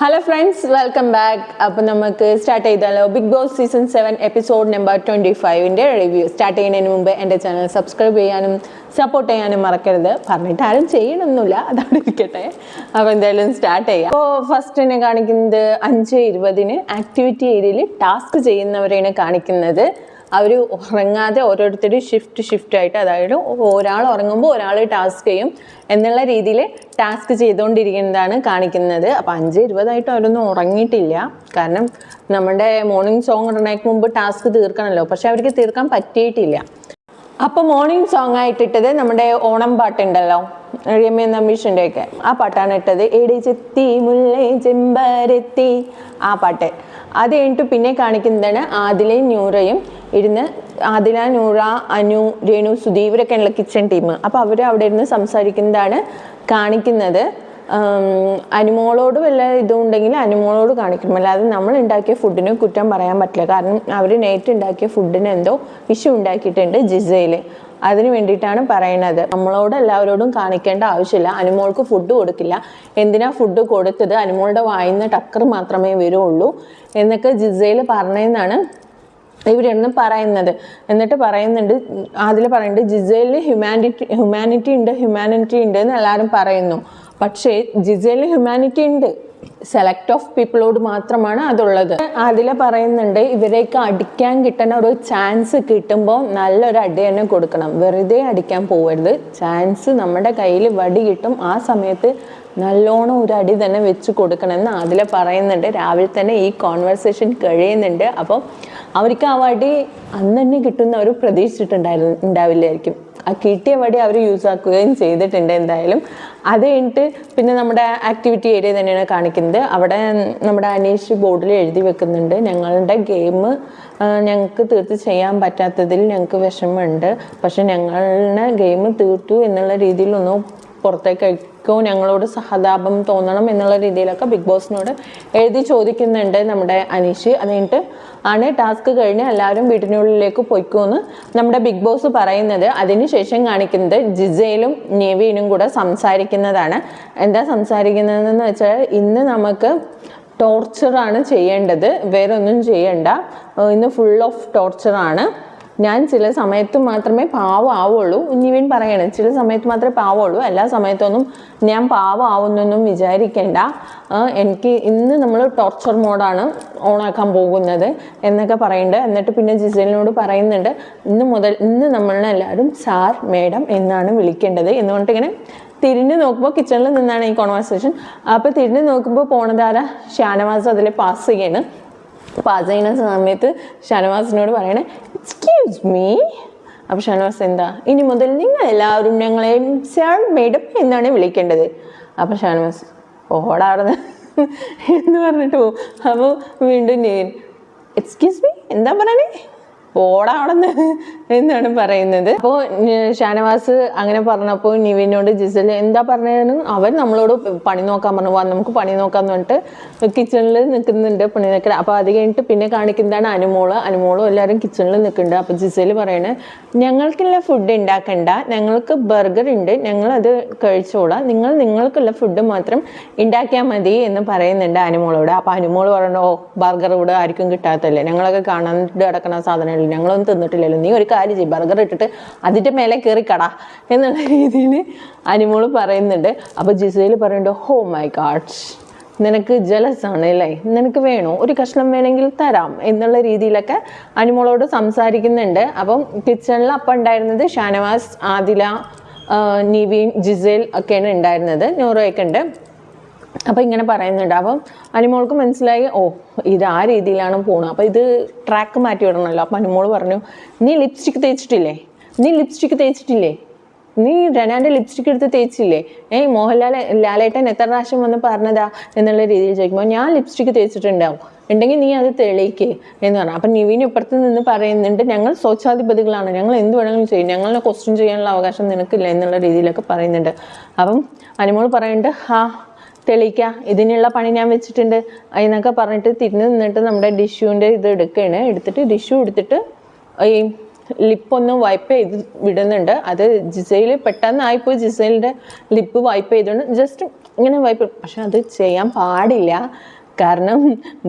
Hello friends, welcome back. അപ്പോൾ നമുക്ക് start ചെയ്താലോ. Big Boss season 7 episode number 25ൻ്റെ റിവ്യൂ സ്റ്റാർട്ട് ചെയ്യുന്നതിന് മുമ്പ് എൻ്റെ ചാനൽ സബ്സ്ക്രൈബ് ചെയ്യാനും സപ്പോർട്ട് ചെയ്യാനും മറക്കരുത്. പറഞ്ഞിട്ട് ആരും ചെയ്യണമെന്നില്ല, അതവിടെ ഇരിക്കട്ടെ. അപ്പോൾ എന്തായാലും സ്റ്റാർട്ട് ചെയ്യാം. അപ്പോൾ ഫസ്റ്റ് തന്നെ കാണിക്കുന്നത് 5:20 ആക്ടിവിറ്റി ഏരിയയിൽ ടാസ്ക് ചെയ്യുന്നവരെയാണ് കാണിക്കുന്നത്. അവർ ഉറങ്ങാതെ ഓരോരുത്തർ ഷിഫ്റ്റ് ആയിട്ട്, അതായത് ഒരാൾ ഉറങ്ങുമ്പോൾ ഒരാൾ ടാസ്ക് ചെയ്യും എന്നുള്ള രീതിയിൽ ടാസ്ക് ചെയ്തുകൊണ്ടിരിക്കുന്നതാണ് കാണിക്കുന്നത്. അപ്പോൾ 5:20 അവരൊന്നും ഉറങ്ങിയിട്ടില്ല. കാരണം നമ്മുടെ മോർണിംഗ് സോങ് ഇടുന്നതിന് മുമ്പ് ടാസ്ക് തീർക്കണമല്ലോ, പക്ഷെ അവർക്ക് തീർക്കാൻ പറ്റിയിട്ടില്ല. അപ്പോൾ മോർണിംഗ് സോങ് ആയിട്ടിട്ടത് നമ്മുടെ ഓണം പാട്ടുണ്ടല്ലോ, രമ്യ നമ്പീഷിൻ്റെ ഒക്കെ ആ പാട്ടാണ് ഇട്ടത്. എടി ചെത്തി മുല്ലേ ചെമ്പരത്തി, ആ പാട്ട്. അത് കഴിഞ്ഞിട്ട് പിന്നെ കാണിക്കുന്നതാണ് ആദിലയും നൂറയും ഇരുന്ന്. ആദില, നൂറ, അനു, രേണു, സുധി ഇവരൊക്കെയുള്ള കിച്ചൺ ടീം. അപ്പോൾ അവർ അവിടെ ഇരുന്ന് സംസാരിക്കുന്നതാണ് കാണിക്കുന്നത്. അനുമോളോട് വല്ല ഇതും ഉണ്ടെങ്കിൽ അനുമോളോട് കാണിക്കണം, അല്ലാതെ നമ്മൾ ഉണ്ടാക്കിയ ഫുഡിന് കുറ്റം പറയാൻ പറ്റില്ല. കാരണം അവർ നേരിട്ട് ഉണ്ടാക്കിയ ഫുഡിന് എന്തോ ഇഷ്യൂ ഉണ്ടാക്കിയിട്ടുണ്ട് ജിസയിൽ. അതിന് വേണ്ടിയിട്ടാണ് പറയുന്നത്. നമ്മളോട് എല്ലാവരോടും കാണിക്കേണ്ട ആവശ്യമില്ല. അനുമോൾക്ക് ഫുഡ് കൊടുക്കില്ല, എന്തിനാ ഫുഡ് കൊടുത്തത്, അനുമോളുടെ വായിന്ന് ടക്കർ മാത്രമേ വരുള്ളൂ എന്നൊക്കെ ജിസയിൽ പറഞ്ഞതെന്നാണ് ഇവരൊന്ന് പറയുന്നത്. എന്നിട്ട് പറയുന്നുണ്ട്, അതിൽ പറയുന്നുണ്ട് ജിസേലിന് ഹ്യൂമാനിറ്റി ഉണ്ട് എന്ന് എല്ലാവരും പറയുന്നു. പക്ഷേ ജിസേലിന് ഹ്യൂമാനിറ്റി ഉണ്ട്, സെലക്ട് ഓഫ് പീപ്പിളോട് മാത്രമാണ് അതുള്ളത്. അതിൽ പറയുന്നുണ്ട് ഇവരേക്ക് അടിക്കാൻ കിട്ടുന്ന ഒരു ചാൻസ് കിട്ടുമ്പോൾ നല്ലൊരു അടി തന്നെ കൊടുക്കണം, വെറുതെ അടിക്കാൻ പോകരുത്. ചാൻസ് നമ്മുടെ കയ്യിൽ വടി കിട്ടും, ആ സമയത്ത് നല്ലോണം ഒരു അടി തന്നെ വെച്ച് കൊടുക്കണമെന്ന് അതിൽ പറയുന്നുണ്ട്. രാവിലെ തന്നെ ഈ കോൺവെർസേഷൻ കഴിയുന്നുണ്ട്. അപ്പോൾ അവർക്ക് ആ വടി അന്ന് തന്നെ കിട്ടുന്ന അവർ പ്രതീക്ഷിച്ചിട്ടുണ്ടാവില്ലായിരിക്കും. ആ കിട്ടിയ വടി അവർ യൂസ് ആക്കുകയും ചെയ്തിട്ടുണ്ട് എന്തായാലും. അത് കഴിഞ്ഞിട്ട് പിന്നെ നമ്മുടെ ആക്ടിവിറ്റി ഏരിയ തന്നെയാണ് കാണിക്കുന്നത്. അവിടെ നമ്മുടെ അനീഷ് ബോർഡിൽ എഴുതി വെക്കുന്നുണ്ട്, ഞങ്ങളുടെ ഗെയിം ഞങ്ങൾക്ക് തീർത്ത് ചെയ്യാൻ പറ്റാത്തതിൽ ഞങ്ങൾക്ക് വിഷമമുണ്ട്, പക്ഷെ ഞങ്ങളുടെ ഗെയിം തീർത്തു എന്നുള്ള രീതിയിലൊന്നും പുറത്തേക്കോ ഞങ്ങളോട് സഹതാപം തോന്നണം എന്നുള്ള രീതിയിലൊക്കെ ബിഗ് ബോസിനോട് എഴുതി ചോദിക്കുന്നുണ്ട് നമ്മുടെ അനീഷ്. അത് കഴിഞ്ഞിട്ട് ആണ് ടാസ്ക് കഴിഞ്ഞ് എല്ലാവരും വീട്ടിനുള്ളിലേക്ക് പൊയ്ക്കുമെന്ന് നമ്മുടെ ബിഗ് ബോസ് പറയുന്നത്. അതിനുശേഷം കാണിക്കുന്നത് ജിസയിലും നിവിനും കൂടെ സംസാരിക്കുന്നതാണ്. എന്താ സംസാരിക്കുന്നതെന്ന് വെച്ചാൽ, ഇന്ന് നമുക്ക് ടോർച്ചറാണ് ചെയ്യേണ്ടത്, വേറെ ഒന്നും ചെയ്യണ്ട, ഇന്ന് ഫുൾ ഓഫ് ടോർച്ചറാണ്. ഞാൻ ചില സമയത്ത് മാത്രമേ പാവമാവുള്ളൂ. നിവിൻ പറയണം, ചില സമയത്ത് മാത്രമേ പാവമുള്ളൂ, എല്ലാ സമയത്തൊന്നും ഞാൻ പാവമാവുന്നൊന്നും വിചാരിക്കേണ്ട. എനിക്ക് ഇന്ന് നമ്മൾ ടോർച്ചർ മോഡാണ് ഓണാക്കാൻ പോകുന്നത് എന്നൊക്കെ പറയുന്നുണ്ട്. എന്നിട്ട് പിന്നെ ജിസേലിനോട് പറയുന്നുണ്ട്, ഇന്ന് നമ്മളെല്ലാവരും സാർ മേഡം എന്നാണ് വിളിക്കേണ്ടത് എന്നുകൊണ്ട് ഇങ്ങനെ തിരിഞ്ഞു നോക്കുമ്പോൾ കിച്ചണിൽ നിന്നാണ് ഈ കോൺവെർസേഷൻ. അപ്പോൾ തിരിഞ്ഞു നോക്കുമ്പോൾ പോണതാര ഷാനവാസ് അതിൽ പാസ് ചെയ്യുന്ന സമയത്ത് ഷാനവാസിനോട് പറയണേ എക്സ്ക്യൂസ് മീ. അപ്പോൾ ഷാനവാസ് എന്താ, ഇനി മുതൽ നിങ്ങൾ എല്ലാവരും ഞങ്ങളെ സാർ മേഡം എന്നാണ് വിളിക്കേണ്ടത്. അപ്പോൾ ഷാനവാസ് ഓടാറുന്ന് എന്ന് പറഞ്ഞിട്ട് പോകും. അപ്പോൾ വീണ്ടും എക്സ്ക്യൂസ് മീ എന്താ പറയണേ, ഓടാണെന്ന് എന്നാണ് പറയുന്നത്. അപ്പോൾ ഷാനവാസ് അങ്ങനെ പറഞ്ഞപ്പോൾ നിവിനോട് ജിസൽ എന്താ പറഞ്ഞതെന്ന്, അവൻ നമ്മളോട് പണി നോക്കാൻ പറഞ്ഞു, നമുക്ക് പണി നോക്കാന്ന് പറഞ്ഞിട്ട് കിച്ചണിൽ നിൽക്കുന്നുണ്ട്, പണി നിൽക്കണം. അപ്പോൾ അത് കഴിഞ്ഞിട്ട് പിന്നെ കാണിക്കുന്നതാണ് അനുമോളും എല്ലാവരും കിച്ചണിൽ നിൽക്കുന്നുണ്ട്. അപ്പോൾ ജിസൽ പറയണേ, ഞങ്ങൾക്കുള്ള ഫുഡ് ഉണ്ടാക്കണ്ട, ഞങ്ങൾക്ക് ബർഗർ ഉണ്ട്, ഞങ്ങളത് കഴിച്ചോളാം, നിങ്ങൾക്കുള്ള ഫുഡ് മാത്രം ഉണ്ടാക്കിയാൽ മതി എന്ന് പറയുന്നുണ്ട് അനുമോളോട്. അപ്പോൾ അനുമോൾ പറയണോ, ബർഗർ ഇവിടെ ആർക്കും കിട്ടാത്തല്ലേ, ഞങ്ങളൊക്കെ കാണാണ്ട് കിടക്കണ സാധനങ്ങൾ ഞങ്ങളൊന്നും തിന്നിട്ടില്ലല്ലോ, നീ ഒരു കാര്യം ചെയ്യും, ബർഗർ ഇട്ടിട്ട് അതിൻ്റെ മേലെ കയറി കട എന്നുള്ള രീതിയിൽ അനുമോള് പറയുന്നുണ്ട്. അപ്പോൾ ജിസയിൽ പറയുന്നുണ്ട്, ഹോ മൈ ഗാഡ്, നിനക്ക് ജലസ് ആണ് അല്ലേ, നിനക്ക് വേണോ, ഒരു കഷ്ണം വേണമെങ്കിൽ തരാം എന്നുള്ള രീതിയിലൊക്കെ അനുമോളോട് സംസാരിക്കുന്നുണ്ട്. അപ്പം കിച്ചണിൽ അപ്പം ഉണ്ടായിരുന്നത് ഷാനവാസ്, ആദില, നിവിൻ, ജിസേൽ ഒക്കെയാണ് ഉണ്ടായിരുന്നത്, നൂറയൊക്കെ ഉണ്ട്. അപ്പോൾ ഇങ്ങനെ പറയുന്നുണ്ട്. അപ്പം അനുമോൾക്ക് മനസ്സിലായി, ഓ ഇത് ആ രീതിയിലാണ് പോകുന്നത്, അപ്പോൾ ഇത് ട്രാക്ക് മാറ്റി വിടണമല്ലോ. അപ്പം അനുമോൾ പറഞ്ഞു, നീ ലിപ്സ്റ്റിക്ക് തേച്ചിട്ടില്ലേ, നീ റനാൻ്റെ ലിപ്സ്റ്റിക്ക് എടുത്ത് തേച്ചില്ലേ, ലാലേട്ടൻ എത്ര പ്രാവശ്യം വന്ന് പറഞ്ഞതാ എന്നുള്ള രീതിയിൽ ചോദിക്കുമ്പോൾ ഞാൻ ലിപ്സ്റ്റിക്ക് തേച്ചിട്ടുണ്ടാവും, ഉണ്ടെങ്കിൽ നീ അത് തെളിയിക്കേ എന്ന് പറഞ്ഞു. അപ്പം നിവിൻ ഇപ്പുറത്ത് നിന്ന് പറയുന്നുണ്ട്, ഞങ്ങൾ സ്വച്ഛാധിപതികളാണ്, ഞങ്ങൾ എന്ത് വേണമെങ്കിലും ചെയ്യും, ഞങ്ങളെ ക്വസ്റ്റ്യൻ ചെയ്യാനുള്ള അവകാശം നിനക്കില്ല എന്നുള്ള രീതിയിലൊക്കെ പറയുന്നുണ്ട്. അപ്പം അനുമോൾ പറയുന്നുണ്ട്, തെളിയിക്കാം, ഇതിനുള്ള പണി ഞാൻ വെച്ചിട്ടുണ്ട് എന്നൊക്കെ പറഞ്ഞിട്ട് തിരിഞ്ഞ് നിന്നിട്ട് നമ്മുടെ ഡിഷ്യൂൻ്റെ ഇത് എടുത്തിട്ട് ഡിഷ്യൂ എടുത്തിട്ട് ഈ ലിപ്പൊന്ന് വൈപ്പ് ചെയ്ത് വിടുന്നുണ്ട്. അത് ജിസയിൽ പെട്ടെന്നായിപ്പോയി, ജിസയിലിൻ്റെ ലിപ്പ് വൈപ്പ് ചെയ്തുകൊണ്ട് ജസ്റ്റ് ഇങ്ങനെ വൈപ്പ്. പക്ഷെ അത് ചെയ്യാൻ പാടില്ല. കാരണം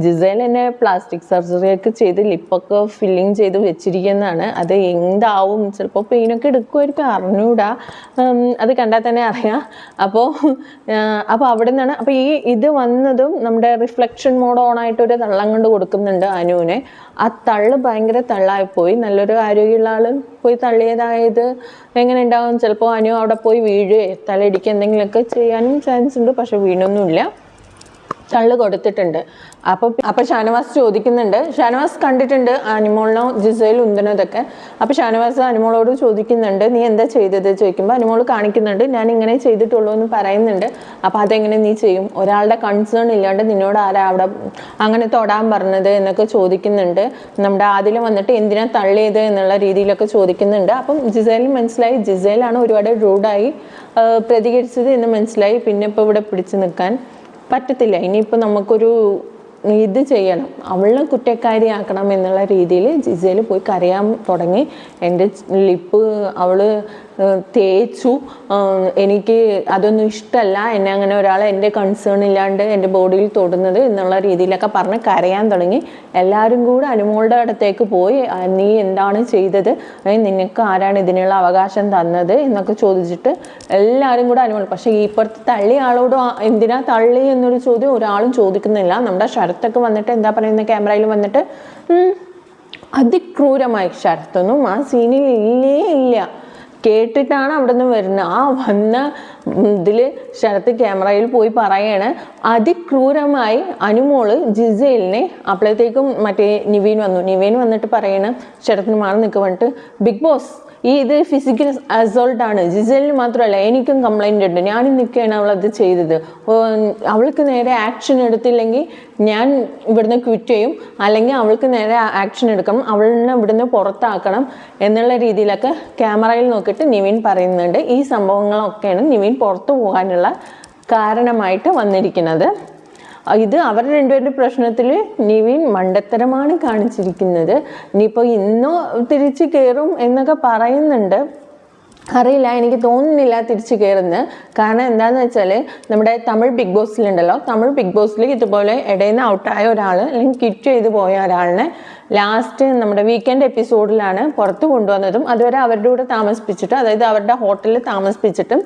ജിസേൽ എന്നെ പ്ലാസ്റ്റിക് സർജറിയൊക്കെ ചെയ്ത് ലിപ്പൊക്കെ ഫില്ലിങ് ചെയ്ത് വെച്ചിരിക്കുന്നതാണ്. അത് എന്താവും, ചിലപ്പോൾ പെയിനൊക്കെ എടുക്കുമായിരിക്കും, അറിഞ്ഞൂടാ. അത് കണ്ടാൽ തന്നെ അറിയാം. അപ്പോൾ അവിടെ നിന്നാണ്. അപ്പോൾ ഇത് വന്നതും നമ്മുടെ റിഫ്ലക്ഷൻ മോഡ് ഓണായിട്ടൊരു തള്ളം കൊണ്ട് കൊടുക്കുന്നുണ്ട് അനുവിനെ. ആ തള്ള് ഭയങ്കര തള്ളായിപ്പോയി. നല്ലൊരു ആരോഗ്യമുള്ള ആൾ പോയി തള്ളിയതായത് എങ്ങനെ ഉണ്ടാവും? ചിലപ്പോൾ അനു അവിടെ പോയി വീഴുകയോ തലയിടിക്കുക എന്തെങ്കിലുമൊക്കെ ചെയ്യാനും ചാൻസ് ഉണ്ട്. പക്ഷെ വീണൊന്നുമില്ല, തള്ളു കൊടുത്തിട്ടുണ്ട്. അപ്പോൾ ഷാനവാസ് ചോദിക്കുന്നുണ്ട്, ഷാനവാസ് കണ്ടിട്ടുണ്ട് അനുമോളിനോ ജിസയിൽ ഉന്തനതൊക്കെ. അപ്പോൾ ഷാനവാസ് അനുമോളോട് ചോദിക്കുന്നുണ്ട്, നീ എന്താ ചെയ്തത് ചോദിക്കുമ്പോൾ അനുമോൾ കാണിക്കുന്നുണ്ട്, ഞാൻ ഇങ്ങനെ ചെയ്തിട്ടുള്ളൂ എന്ന് പറയുന്നുണ്ട്. അപ്പോൾ അതെങ്ങനെ നീ ചെയ്യും? ഒരാളുടെ കൺസേൺ ഇല്ലാണ്ട് നിന്നോട് ആരാ അവിടെ അങ്ങനെ തൊടാൻ പറഞ്ഞത് എന്നൊക്കെ ചോദിക്കുന്നുണ്ട്. നമ്മുടെ ആദില വന്നിട്ട് എന്തിനാ തള്ളിയത് എന്നുള്ള രീതിയിലൊക്കെ ചോദിക്കുന്നുണ്ട്. അപ്പം ജിസേലിന് മനസ്സിലായി ജിസേലാണ് ഒരുപാട് റൂഡായി പ്രതികരിച്ചത് എന്ന് മനസ്സിലായി. പിന്നെ ഇപ്പോൾ ഇവിടെ പിടിച്ചു നിൽക്കാൻ പറ്റത്തില്ല. ഇനിയിപ്പോൾ നമുക്കൊരു ഇത് ചെയ്യണം, അവളെ കുറ്റക്കാരിയാക്കണം എന്നുള്ള രീതിയിൽ ജിസയിൽ പോയി കരയാൻ തുടങ്ങി. എൻ്റെ ലിപ്പ് അവൾ തേച്ചു, എനിക്ക് അതൊന്നും ഇഷ്ടമല്ല, എന്നെ അങ്ങനെ ഒരാൾ എൻ്റെ കൺസേൺ ഇല്ലാണ്ട് എൻ്റെ ബോഡിയിൽ തൊടുന്നത് എന്നുള്ള രീതിയിലൊക്കെ പറഞ്ഞ് കരയാൻ തുടങ്ങി. എല്ലാവരും കൂടെ അനുമോളുടെ അടുത്തേക്ക് പോയി, നീ എന്താണ് ചെയ്തത്, നിനക്ക് ആരാണ് ഇതിനുള്ള അവകാശം തന്നത് എന്നൊക്കെ ചോദിച്ചിട്ട് എല്ലാവരും കൂടെ അനുമോൾ. പക്ഷേ ഇപ്പുറത്ത് തള്ളിയ ആളോട് എന്തിനാ തള്ളി എന്നൊരു ചോദ്യം ഒരാളും ചോദിക്കുന്നില്ല. നമ്മുടെ ശരത്തൊക്കെ വന്നിട്ട് എന്താ പറയുന്നത്, ക്യാമറയിൽ വന്നിട്ട് അതിക്രൂരമായി. ശരത്തൊന്നും ആ സീനിൽ ഇല്ല, കേട്ടിട്ടാണ് അവിടെ നിന്ന് വരുന്നത്. ആ വന്ന ഇതിൽ ശരത്ത് ക്യാമറയിൽ പോയി പറയാണ് അതിക്രൂരമായി അനുമോള് ജിസേലിനെ. അപ്പോഴത്തേക്കും മറ്റേ നിവീൻ വന്നിട്ട് പറയണ ശരത്തിന് മാറി നിൽക്കുക പറഞ്ഞിട്ട്, ബിഗ് ബോസ് ഇത് ഫിസിക്കൽ അസോൾട്ടാണ്, ജിസേലിന് മാത്രമല്ല എനിക്കും കംപ്ലൈൻ്റ് ഉണ്ട്, ഞാനും നിൽക്കുകയാണ് അവളത് ചെയ്തത്, അവൾക്ക് നേരെ ആക്ഷൻ എടുത്തില്ലെങ്കിൽ ഞാൻ ഇവിടുന്ന് ക്വിറ്റ് ചെയ്യും, അല്ലെങ്കിൽ അവൾക്ക് നേരെ ആക്ഷൻ എടുക്കണം, അവളിനെ ഇവിടുന്ന് പുറത്താക്കണം എന്നുള്ള രീതിയിലൊക്കെ ക്യാമറയിൽ നോക്കിയിട്ട് നിവിൻ പറയുന്നുണ്ട്. ഈ സംഭവങ്ങളൊക്കെയാണ് നിവിൻ പുറത്തു പോകാനുള്ള കാരണമായിട്ട് വന്നിരിക്കുന്നത്. ഇത് അവർ രണ്ടുപേരുടെ പ്രശ്നത്തിൽ നിവിൻ മണ്ടത്തരമാണ് കാണിച്ചിരിക്കുന്നത്. ഇനിയിപ്പോൾ ഇന്നോ തിരിച്ച് കയറും എന്നൊക്കെ പറയുന്നുണ്ട്, അറിയില്ല, എനിക്ക് തോന്നുന്നില്ല തിരിച്ചു കയറുന്നത്. കാരണം എന്താണെന്ന് വെച്ചാൽ നമ്മുടെ തമിഴ് ബിഗ് ബോസിലുണ്ടല്ലോ, തമിഴ് ബിഗ് ബോസിൽ ഇതുപോലെ ഇടയിൽ നിന്ന് ഔട്ടായ ഒരാൾ അല്ലെങ്കിൽ കിറ്റ് ചെയ്ത് പോയ ഒരാളിനെ ലാസ്റ്റ് നമ്മുടെ വീക്കെൻഡ് എപ്പിസോഡിലാണ് പുറത്ത് കൊണ്ടുവന്നതും അതുവരെ അവരുടെ കൂടെ താമസിപ്പിച്ചിട്ട്, അതായത് അവരുടെ ഹോട്ടലിൽ താമസിപ്പിച്ചിട്ടും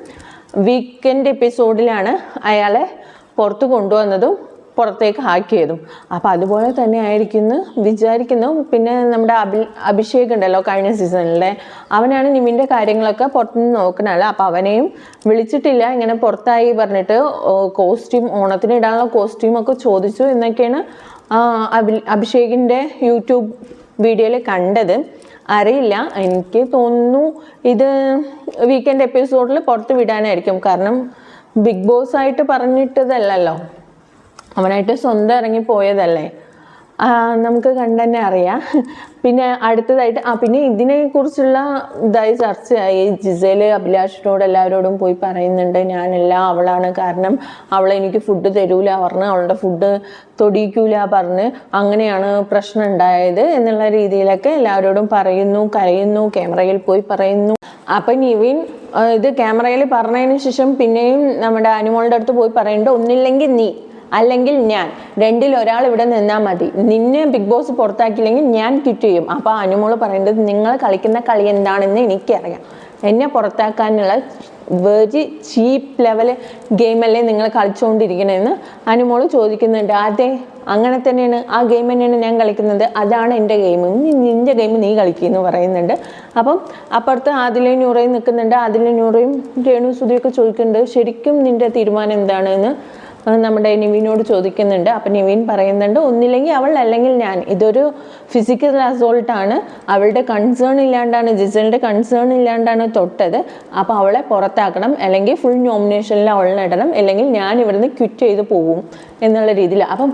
വീക്കെൻഡ് എപ്പിസോഡിലാണ് അയാളെ പുറത്ത് കൊണ്ടുവന്നതും പുറത്തേക്ക് ആക്കിയതും. അപ്പോൾ അതുപോലെ തന്നെ ആയിരിക്കുന്നു വിചാരിക്കുന്നു. പിന്നെ നമ്മുടെ അഭിഷേക് ഉണ്ടല്ലോ കഴിഞ്ഞ സീസണിലെ, അവനാണ് നിവിൻ്റെ കാര്യങ്ങളൊക്കെ പുറത്തുനിന്ന് നോക്കണല്ലോ. അപ്പോൾ അവനെയും വിളിച്ചിട്ടില്ല, ഇങ്ങനെ പുറത്തായി പറഞ്ഞിട്ട് കോസ്റ്റ്യൂം, ഓണത്തിന് ഇടാനുള്ള കോസ്റ്റ്യൂമൊക്കെ ചോദിച്ചു എന്നൊക്കെയാണ് അഭിഷേകിൻ്റെ യൂട്യൂബ് വീഡിയോയിൽ കണ്ടത്. അറിയില്ല, എനിക്ക് തോന്നുന്നു ഇത് വീക്കെൻഡ് എപ്പിസോഡിൽ പുറത്ത് വിടാനായിരിക്കും. കാരണം ബിഗ് ബോസ് ആയിട്ട് പറഞ്ഞിട്ടതല്ലല്ലോ, അവനായിട്ട് സ്വന്തം ഇറങ്ങിപ്പോയതല്ലേ, നമുക്ക് കണ്ടുതന്നെ അറിയാം. പിന്നെ അടുത്തതായിട്ട് പിന്നെ ഇതിനെക്കുറിച്ചുള്ള ഇതായി ചർച്ചയായി. ജിസേൽ അഭിലാഷിനോട് എല്ലാവരോടും പോയി പറയുന്നുണ്ട്, ഞാനല്ല അവളാണ് കാരണം, അവൾ എനിക്ക് ഫുഡ് തരൂല പറഞ്ഞ്, അവളുടെ ഫുഡ് തൊടിയിക്കൂല പറഞ്ഞ്, അങ്ങനെയാണ് പ്രശ്നം ഉണ്ടായത് എന്നുള്ള രീതിയിലൊക്കെ എല്ലാവരോടും പറയുന്നു, കരയുന്നു, ക്യാമറയിൽ പോയി പറയുന്നു. അപ്പം നിവിൻ ഇത് ക്യാമറയിൽ പറഞ്ഞതിന് ശേഷം പിന്നെയും നമ്മുടെ അനുമോളുടെ അടുത്ത് പോയി പറയുന്നുണ്ട്, ഒന്നില്ലെങ്കിൽ നീ അല്ലെങ്കിൽ ഞാൻ, രണ്ടിൽ ഒരാൾ ഇവിടെ നിന്നാൽ മതി, നിന്നെ ബിഗ് ബോസ് പുറത്താക്കിയില്ലെങ്കിൽ ഞാൻ ക്വിറ്റ് ചെയ്യും. അപ്പോൾ അനുമോള് പറയേണ്ടത്, നിങ്ങൾ കളിക്കുന്ന കളി എന്താണെന്ന് എനിക്കറിയാം, എന്നെ പുറത്താക്കാനുള്ള വെരി ചീപ്പ് ലെവൽ ഗെയിമല്ലേ നിങ്ങൾ കളിച്ചുകൊണ്ടിരിക്കണമെന്ന് അനുമോള് ചോദിക്കുന്നുണ്ട്. അതെ, അങ്ങനെ തന്നെയാണ്, ആ ഗെയിം തന്നെയാണ് ഞാൻ കളിക്കുന്നത്, അതാണ് എൻ്റെ ഗെയിം, നിൻ്റെ ഗെയിം നീ കളിക്കുമെന്ന് പറയുന്നുണ്ട്. അപ്പം അപ്പുറത്ത് ആദിലയും നൂറയും നിൽക്കുന്നുണ്ട്. ആദിലയും നൂറയും രേണു സുധിയൊക്കെ ചോദിക്കുന്നുണ്ട്, ശരിക്കും നിൻ്റെ തീരുമാനം എന്താണെന്ന് നമ്മുടെ നിവിനോട് ചോദിക്കുന്നുണ്ട്. അപ്പം നിവിൻ പറയുന്നുണ്ട്, ഒന്നില്ലെങ്കിൽ അവൾ അല്ലെങ്കിൽ ഞാൻ, ഇതൊരു ഫിസിക്കൽ അസോൾട്ടാണ്, അവളുടെ കൺസേൺ ഇല്ലാണ്ടാണ്, ജിസലിൻ്റെ കൺസേൺ ഇല്ലാണ്ടാണ് തൊട്ടത്, അപ്പോൾ അവളെ പുറത്താക്കണം, അല്ലെങ്കിൽ ഫുൾ നോമിനേഷനിൽ അവളിനെ ഇടണം, അല്ലെങ്കിൽ ഞാൻ ഇവിടുന്ന് ക്വിറ്റ് ചെയ്ത് പോവും എന്നുള്ള രീതിയിൽ. അപ്പം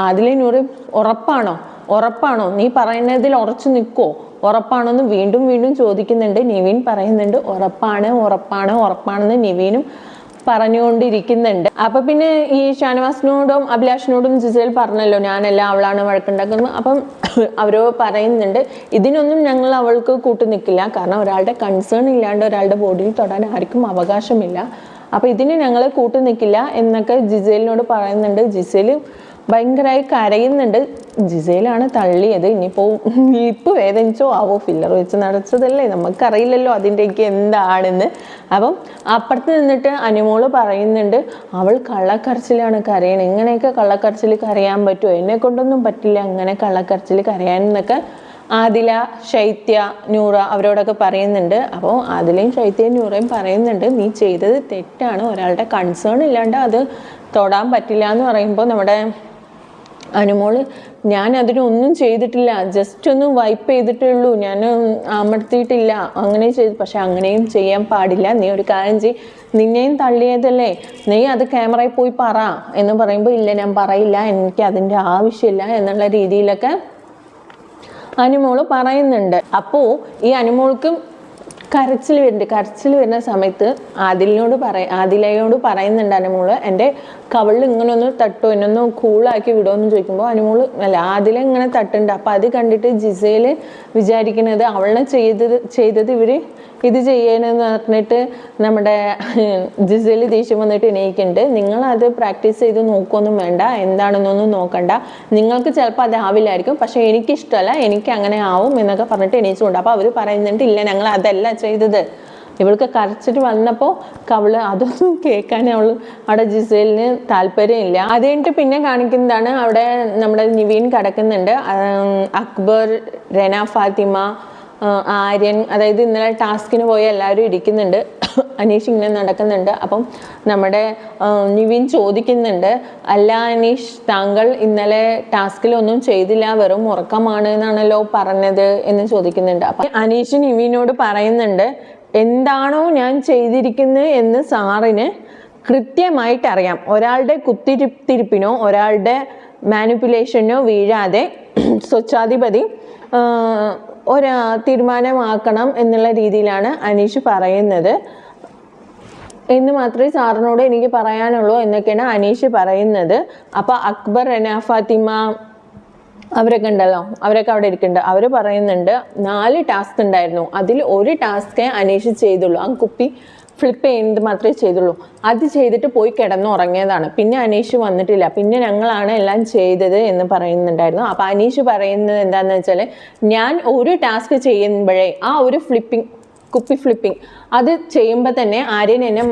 അതിലെ നൂറ് ഉറപ്പാണോ നീ പറയുന്നതിൽ ഉറച്ചു നിൽക്കുമോ, ഉറപ്പാണോ എന്ന് വീണ്ടും ചോദിക്കുന്നുണ്ട്. നിവിൻ പറയുന്നുണ്ട്, ഉറപ്പാണെന്ന് നിവിനും പറഞ്ഞുകൊണ്ടിരിക്കുന്നുണ്ട്. അപ്പൊ പിന്നെ ഈ ഷാനവാസിനോടും അഭിലാഷിനോടും ജിസേൽ പറഞ്ഞല്ലോ ഞാനല്ല അവളാണ് വഴക്കുണ്ടാക്കുന്നത്. അപ്പം അവരോ പറയുന്നുണ്ട് ഇതിനൊന്നും ഞങ്ങൾ അവൾക്ക് കൂട്ടു നിൽക്കില്ല, കാരണം ഒരാളുടെ കൺസേൺ ഇല്ലാണ്ട് ഒരാളുടെ ബോഡിയിൽ തൊടാൻ ആർക്കും അവകാശമില്ല, അപ്പൊ ഇതിന് ഞങ്ങൾ കൂട്ടു നിൽക്കില്ല എന്നൊക്കെ ജിസേലിനോട് പറയുന്നുണ്ട്. ജിസേൽ ഭയങ്കരമായി കരയുന്നുണ്ട്. ജിസേലാണ് തള്ളിയത്. ഇനിയിപ്പോൾ ഇപ്പ് വേദനിച്ചോ ആവോ, ഫില്ലർ വെച്ച് നടച്ചതല്ലേ, നമുക്കറിയില്ലല്ലോ അതിൻ്റെയൊക്കെ എന്താണെന്ന്. അപ്പം അപ്പുറത്ത് നിന്നിട്ട് അനുമോള് പറയുന്നുണ്ട് അവൾ കള്ളക്കരച്ചിലാണ് കരയണം, ഇങ്ങനെയൊക്കെ കള്ളക്കരച്ചിൽ കരയാൻ പറ്റുമോ, എന്നെ കൊണ്ടൊന്നും പറ്റില്ല അങ്ങനെ കള്ളക്കരച്ചിൽ കരയാൻ എന്നൊക്കെ ആദില, ശൈത്യ, നൂറ അവരോടൊക്കെ പറയുന്നുണ്ട്. അപ്പോൾ ആദിലയും ശൈത്യയും നൂറയും പറയുന്നുണ്ട് നീ ചെയ്തത് തെറ്റാണ്, ഒരാളുടെ കൺസേൺ ഇല്ലാണ്ട് അത് തൊടാൻ പറ്റില്ല എന്ന് പറയുമ്പോൾ നമ്മുടെ അനുമോള് ഞാൻ അതിനൊന്നും ചെയ്തിട്ടില്ല, ജസ്റ്റ് ഒന്ന് വൈപ്പ് ചെയ്തിട്ടേ ഉള്ളൂ, ഞാൻ അമർത്തിയിട്ടില്ല, അങ്ങനെ ചെയ്തു. പക്ഷെ അങ്ങനെയും ചെയ്യാൻ പാടില്ല, നീ ഒരു കാര്യം ചെയ്യ്, നിന്നെയും തള്ളിയതല്ലേ, നീ അത് ക്യാമറയിൽ പോയി പറ എന്ന് പറയുമ്പോൾ ഇല്ല ഞാൻ പറയില്ല, എനിക്ക് അതിൻ്റെ ആവശ്യമില്ല എന്നുള്ള രീതിയിലൊക്കെ അനുമോള് പറയുന്നുണ്ട്. അപ്പോൾ ഈ അനുമോൾക്ക് കരച്ചിൽ വരുന്ന സമയത്ത് ആദിലയോട് പറയുന്നുണ്ട് അനുമോള് എൻ്റെ കവളിൽ ഇങ്ങനെ ഒന്ന് തട്ടോ, എന്നൊന്ന് കൂളാക്കി വിടുമെന്ന് ചോദിക്കുമ്പോൾ അനുമോള് അല്ല ആദില ഇങ്ങനെ തട്ടുണ്ട്. അപ്പം അത് കണ്ടിട്ട് ജിസേൽ വിചാരിക്കുന്നത് അവളെ ചെയ്തത് ഇവര് ഇത് ചെയ്യാനെന്ന് പറഞ്ഞിട്ട് നമ്മുടെ ജിസേൽ ദേഷ്യം വന്നിട്ട് എണീക്കുന്നുണ്ട്. നിങ്ങളത് പ്രാക്ടീസ് ചെയ്ത് നോക്കുകയൊന്നും വേണ്ട, എന്താണെന്നൊന്നും നോക്കണ്ട, നിങ്ങൾക്ക് ചിലപ്പോൾ അതാവില്ലായിരിക്കും, പക്ഷെ എനിക്കിഷ്ടമല്ല, എനിക്ക് അങ്ങനെ ആവും എന്നൊക്കെ പറഞ്ഞിട്ട് എണീച്ചുകൊണ്ട്. അപ്പോൾ അവർ പറയുന്നുണ്ട് ഇല്ല ഞങ്ങൾ അതല്ല ചെയ്തത്. ഇവൾക്ക് കരച്ചിട്ട് വന്നപ്പോൾ കവള് അതൊന്നും കേൾക്കാൻ അവിടെ ജിസേലിന് താല്പര്യമില്ല. അത് കഴിഞ്ഞിട്ട് പിന്നെ കാണിക്കുന്നതാണ് അവിടെ നമ്മുടെ നിവീൻ കിടക്കുന്നുണ്ട്. അക്ബർ, റെന ഫാത്തിമ, ആര്യൻ, അതായത് ഇന്നലെ ടാസ്കിന് പോയി എല്ലാവരും ഇരിക്കുന്നുണ്ട്. അനീഷ് ഇങ്ങനെ നടക്കുന്നുണ്ട്. അപ്പം നമ്മുടെ നിവിൻ ചോദിക്കുന്നുണ്ട് അല്ല അനീഷ് താങ്കൾ ഇന്നലെ ടാസ്കിലൊന്നും ചെയ്തില്ല, വെറും ഉറക്കമാണ് എന്നാണല്ലോ പറഞ്ഞത് എന്ന് ചോദിക്കുന്നുണ്ട്. അപ്പം അനീഷ് നിവിനോട് പറയുന്നുണ്ട് എന്താണോ ഞാൻ ചെയ്തിരിക്കുന്നത് എന്ന് സാറിന് കൃത്യമായിട്ട് അറിയാം, ഒരാളുടെ കുത്തിരിപ്പിനോ ഒരാളുടെ മാനിപ്പുലേഷനോ വീഴാതെ സ്വച്ഛാധിപതി ഒരു തീരുമാനമാക്കണം എന്നുള്ള രീതിയിലാണ് അനീഷ് പറയുന്നത് എന്ന് മാത്രമേ സാറിനോട് എനിക്ക് പറയാനുള്ളൂ എന്നൊക്കെയാണ് അനീഷ് പറയുന്നത്. അപ്പോൾ അക്ബർ, റെന ഫാത്തിമ അവരൊക്കെ ഉണ്ടല്ലോ, അവരൊക്കെ അവിടെ ഇരിക്കുന്നുണ്ട്. അവർ പറയുന്നുണ്ട് 4 ടാസ്ക് ഉണ്ടായിരുന്നു, അതിൽ ഒരു ടാസ്കേ അനീഷ് ചെയ്തുള്ളൂ, ആ കുപ്പി ഫ്ലിപ്പ് ചെയ്യുന്നത് മാത്രമേ ചെയ്തുള്ളൂ, അത് ചെയ്തിട്ട് പോയി കിടന്നുറങ്ങിയതാണ്, പിന്നെ അനീഷ് വന്നിട്ടില്ല, പിന്നെ ഞങ്ങളാണ് എല്ലാം ചെയ്തത് എന്ന് പറയുന്നുണ്ടായിരുന്നു. അപ്പോൾ അനീഷ് പറയുന്നത് എന്താണെന്ന് വെച്ചാൽ ഞാൻ ഒരു ടാസ്ക് ചെയ്യുമ്പോഴേ ആ ഒരു കുപ്പി ഫ്ലിപ്പിംഗ് അത് ചെയ്യുമ്പോൾ തന്നെ ആര്യൻ എന്നെ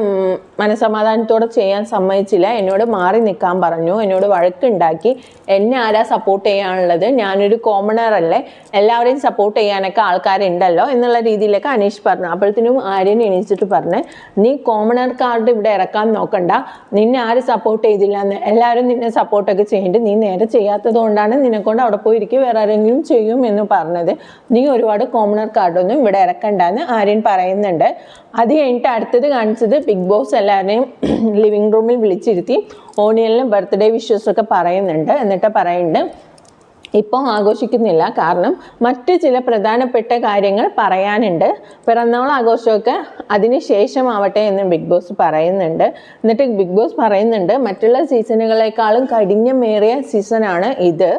മനസമാധാനത്തോടെ ചെയ്യാൻ സമ്മതിച്ചില്ല, എന്നോട് മാറി നിൽക്കാൻ പറഞ്ഞു, എന്നോട് വഴക്കുണ്ടാക്കി, എന്നെ ആരാ സപ്പോർട്ട് ചെയ്യാനുള്ളത്, ഞാനൊരു കോമണർ അല്ലേ, എല്ലാവരെയും സപ്പോർട്ട് ചെയ്യാനൊക്കെ ആൾക്കാരുണ്ടല്ലോ എന്നുള്ള രീതിയിലൊക്കെ അനീഷ് പറഞ്ഞു. അപ്പോഴത്തേനും ആര്യൻ എണീച്ചിട്ട് പറഞ്ഞ് നീ കോമണർ കാർഡ് ഇവിടെ ഇറക്കാൻ നോക്കണ്ട, നിന്നെ ആര് സപ്പോർട്ട് ചെയ്തില്ല എന്ന്, എല്ലാവരും നിന്നെ സപ്പോർട്ടൊക്കെ ചെയ്യേണ്ടത് നീ നേരെ ചെയ്യാത്തത് കൊണ്ടാണ്, നിന്നെക്കൊണ്ട് അവിടെ പോയിരിക്കും വേറെ ആരെങ്കിലും ചെയ്യും എന്ന് പറഞ്ഞത്, നീ ഒരുപാട് കോമണർ കാർഡൊന്നും ഇവിടെ ഇറക്കണ്ടെന്ന് ആര്യൻ പറയുന്നുണ്ട്. അത് കഴിഞ്ഞിട്ട് അടുത്തത് കാണിച്ചത് ബിഗ് ബോസ് എല്ലാവരെയും ലിവിങ് റൂമിൽ വിളിച്ചിരുത്തി ഓണിയലിന് ബർത്ത്ഡേ വിഷസൊക്കെ പറയുന്നുണ്ട്. എന്നിട്ട് പറയുന്നുണ്ട് ഇപ്പോൾ ആഘോഷിക്കുന്നില്ല, കാരണം മറ്റു ചില പ്രധാനപ്പെട്ട കാര്യങ്ങൾ പറയാനുണ്ട്, പിറന്നാൾ ആഘോഷമൊക്കെ അതിന് ശേഷമാവട്ടെ എന്ന് ബിഗ് ബോസ് പറയുന്നുണ്ട്. എന്നിട്ട് ബിഗ് ബോസ് പറയുന്നുണ്ട് മറ്റുള്ള സീസണുകളെക്കാളും കഠിനമേറിയ സീസണാണ് ഇത്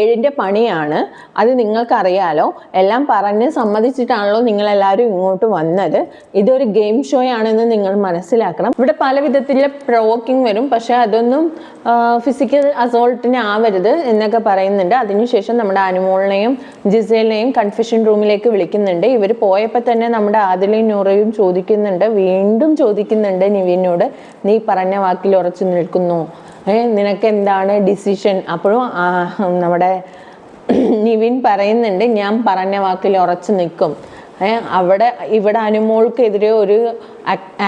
7ന്റെ പണിയാണ്, അത് നിങ്ങൾക്കറിയാലോ, എല്ലാം പറഞ്ഞ് സമ്മതിച്ചിട്ടാണല്ലോ നിങ്ങളെല്ലാവരും ഇങ്ങോട്ട് വന്നത്, ഇതൊരു ഗെയിം ഷോ ആണെന്ന് നിങ്ങൾ മനസ്സിലാക്കണം, ഇവിടെ പല വിധത്തിലുള്ള പ്രൊവോക്കിംഗ് വരും, പക്ഷെ അതൊന്നും ഫിസിക്കൽ അസോൾട്ടിന് ആവരുത് എന്നൊക്കെ പറയുന്നുണ്ട്. അതിനുശേഷം നമ്മുടെ അനുമോളിനെയും ജിസേലിനെയും കൺഫെഷൻ റൂമിലേക്ക് വിളിക്കുന്നുണ്ട്. ഇവർ പോയപ്പോൾ തന്നെ നമ്മുടെ ആദിലയും നൂറയും വീണ്ടും ചോദിക്കുന്നുണ്ട് നിവിനോട് നീ പറഞ്ഞ വാക്കിൽ ഉറച്ചു നിൽക്കുന്നു, നിനക്ക് എന്താണ് ഡിസിഷൻ? അപ്പോഴും നമ്മുടെ നിവിൻ പറയുന്നുണ്ട് ഞാൻ പറഞ്ഞ വാക്കിൽ ഉറച്ചു നിൽക്കും, ഇവിടെ അനുമോൾക്കെതിരെ ഒരു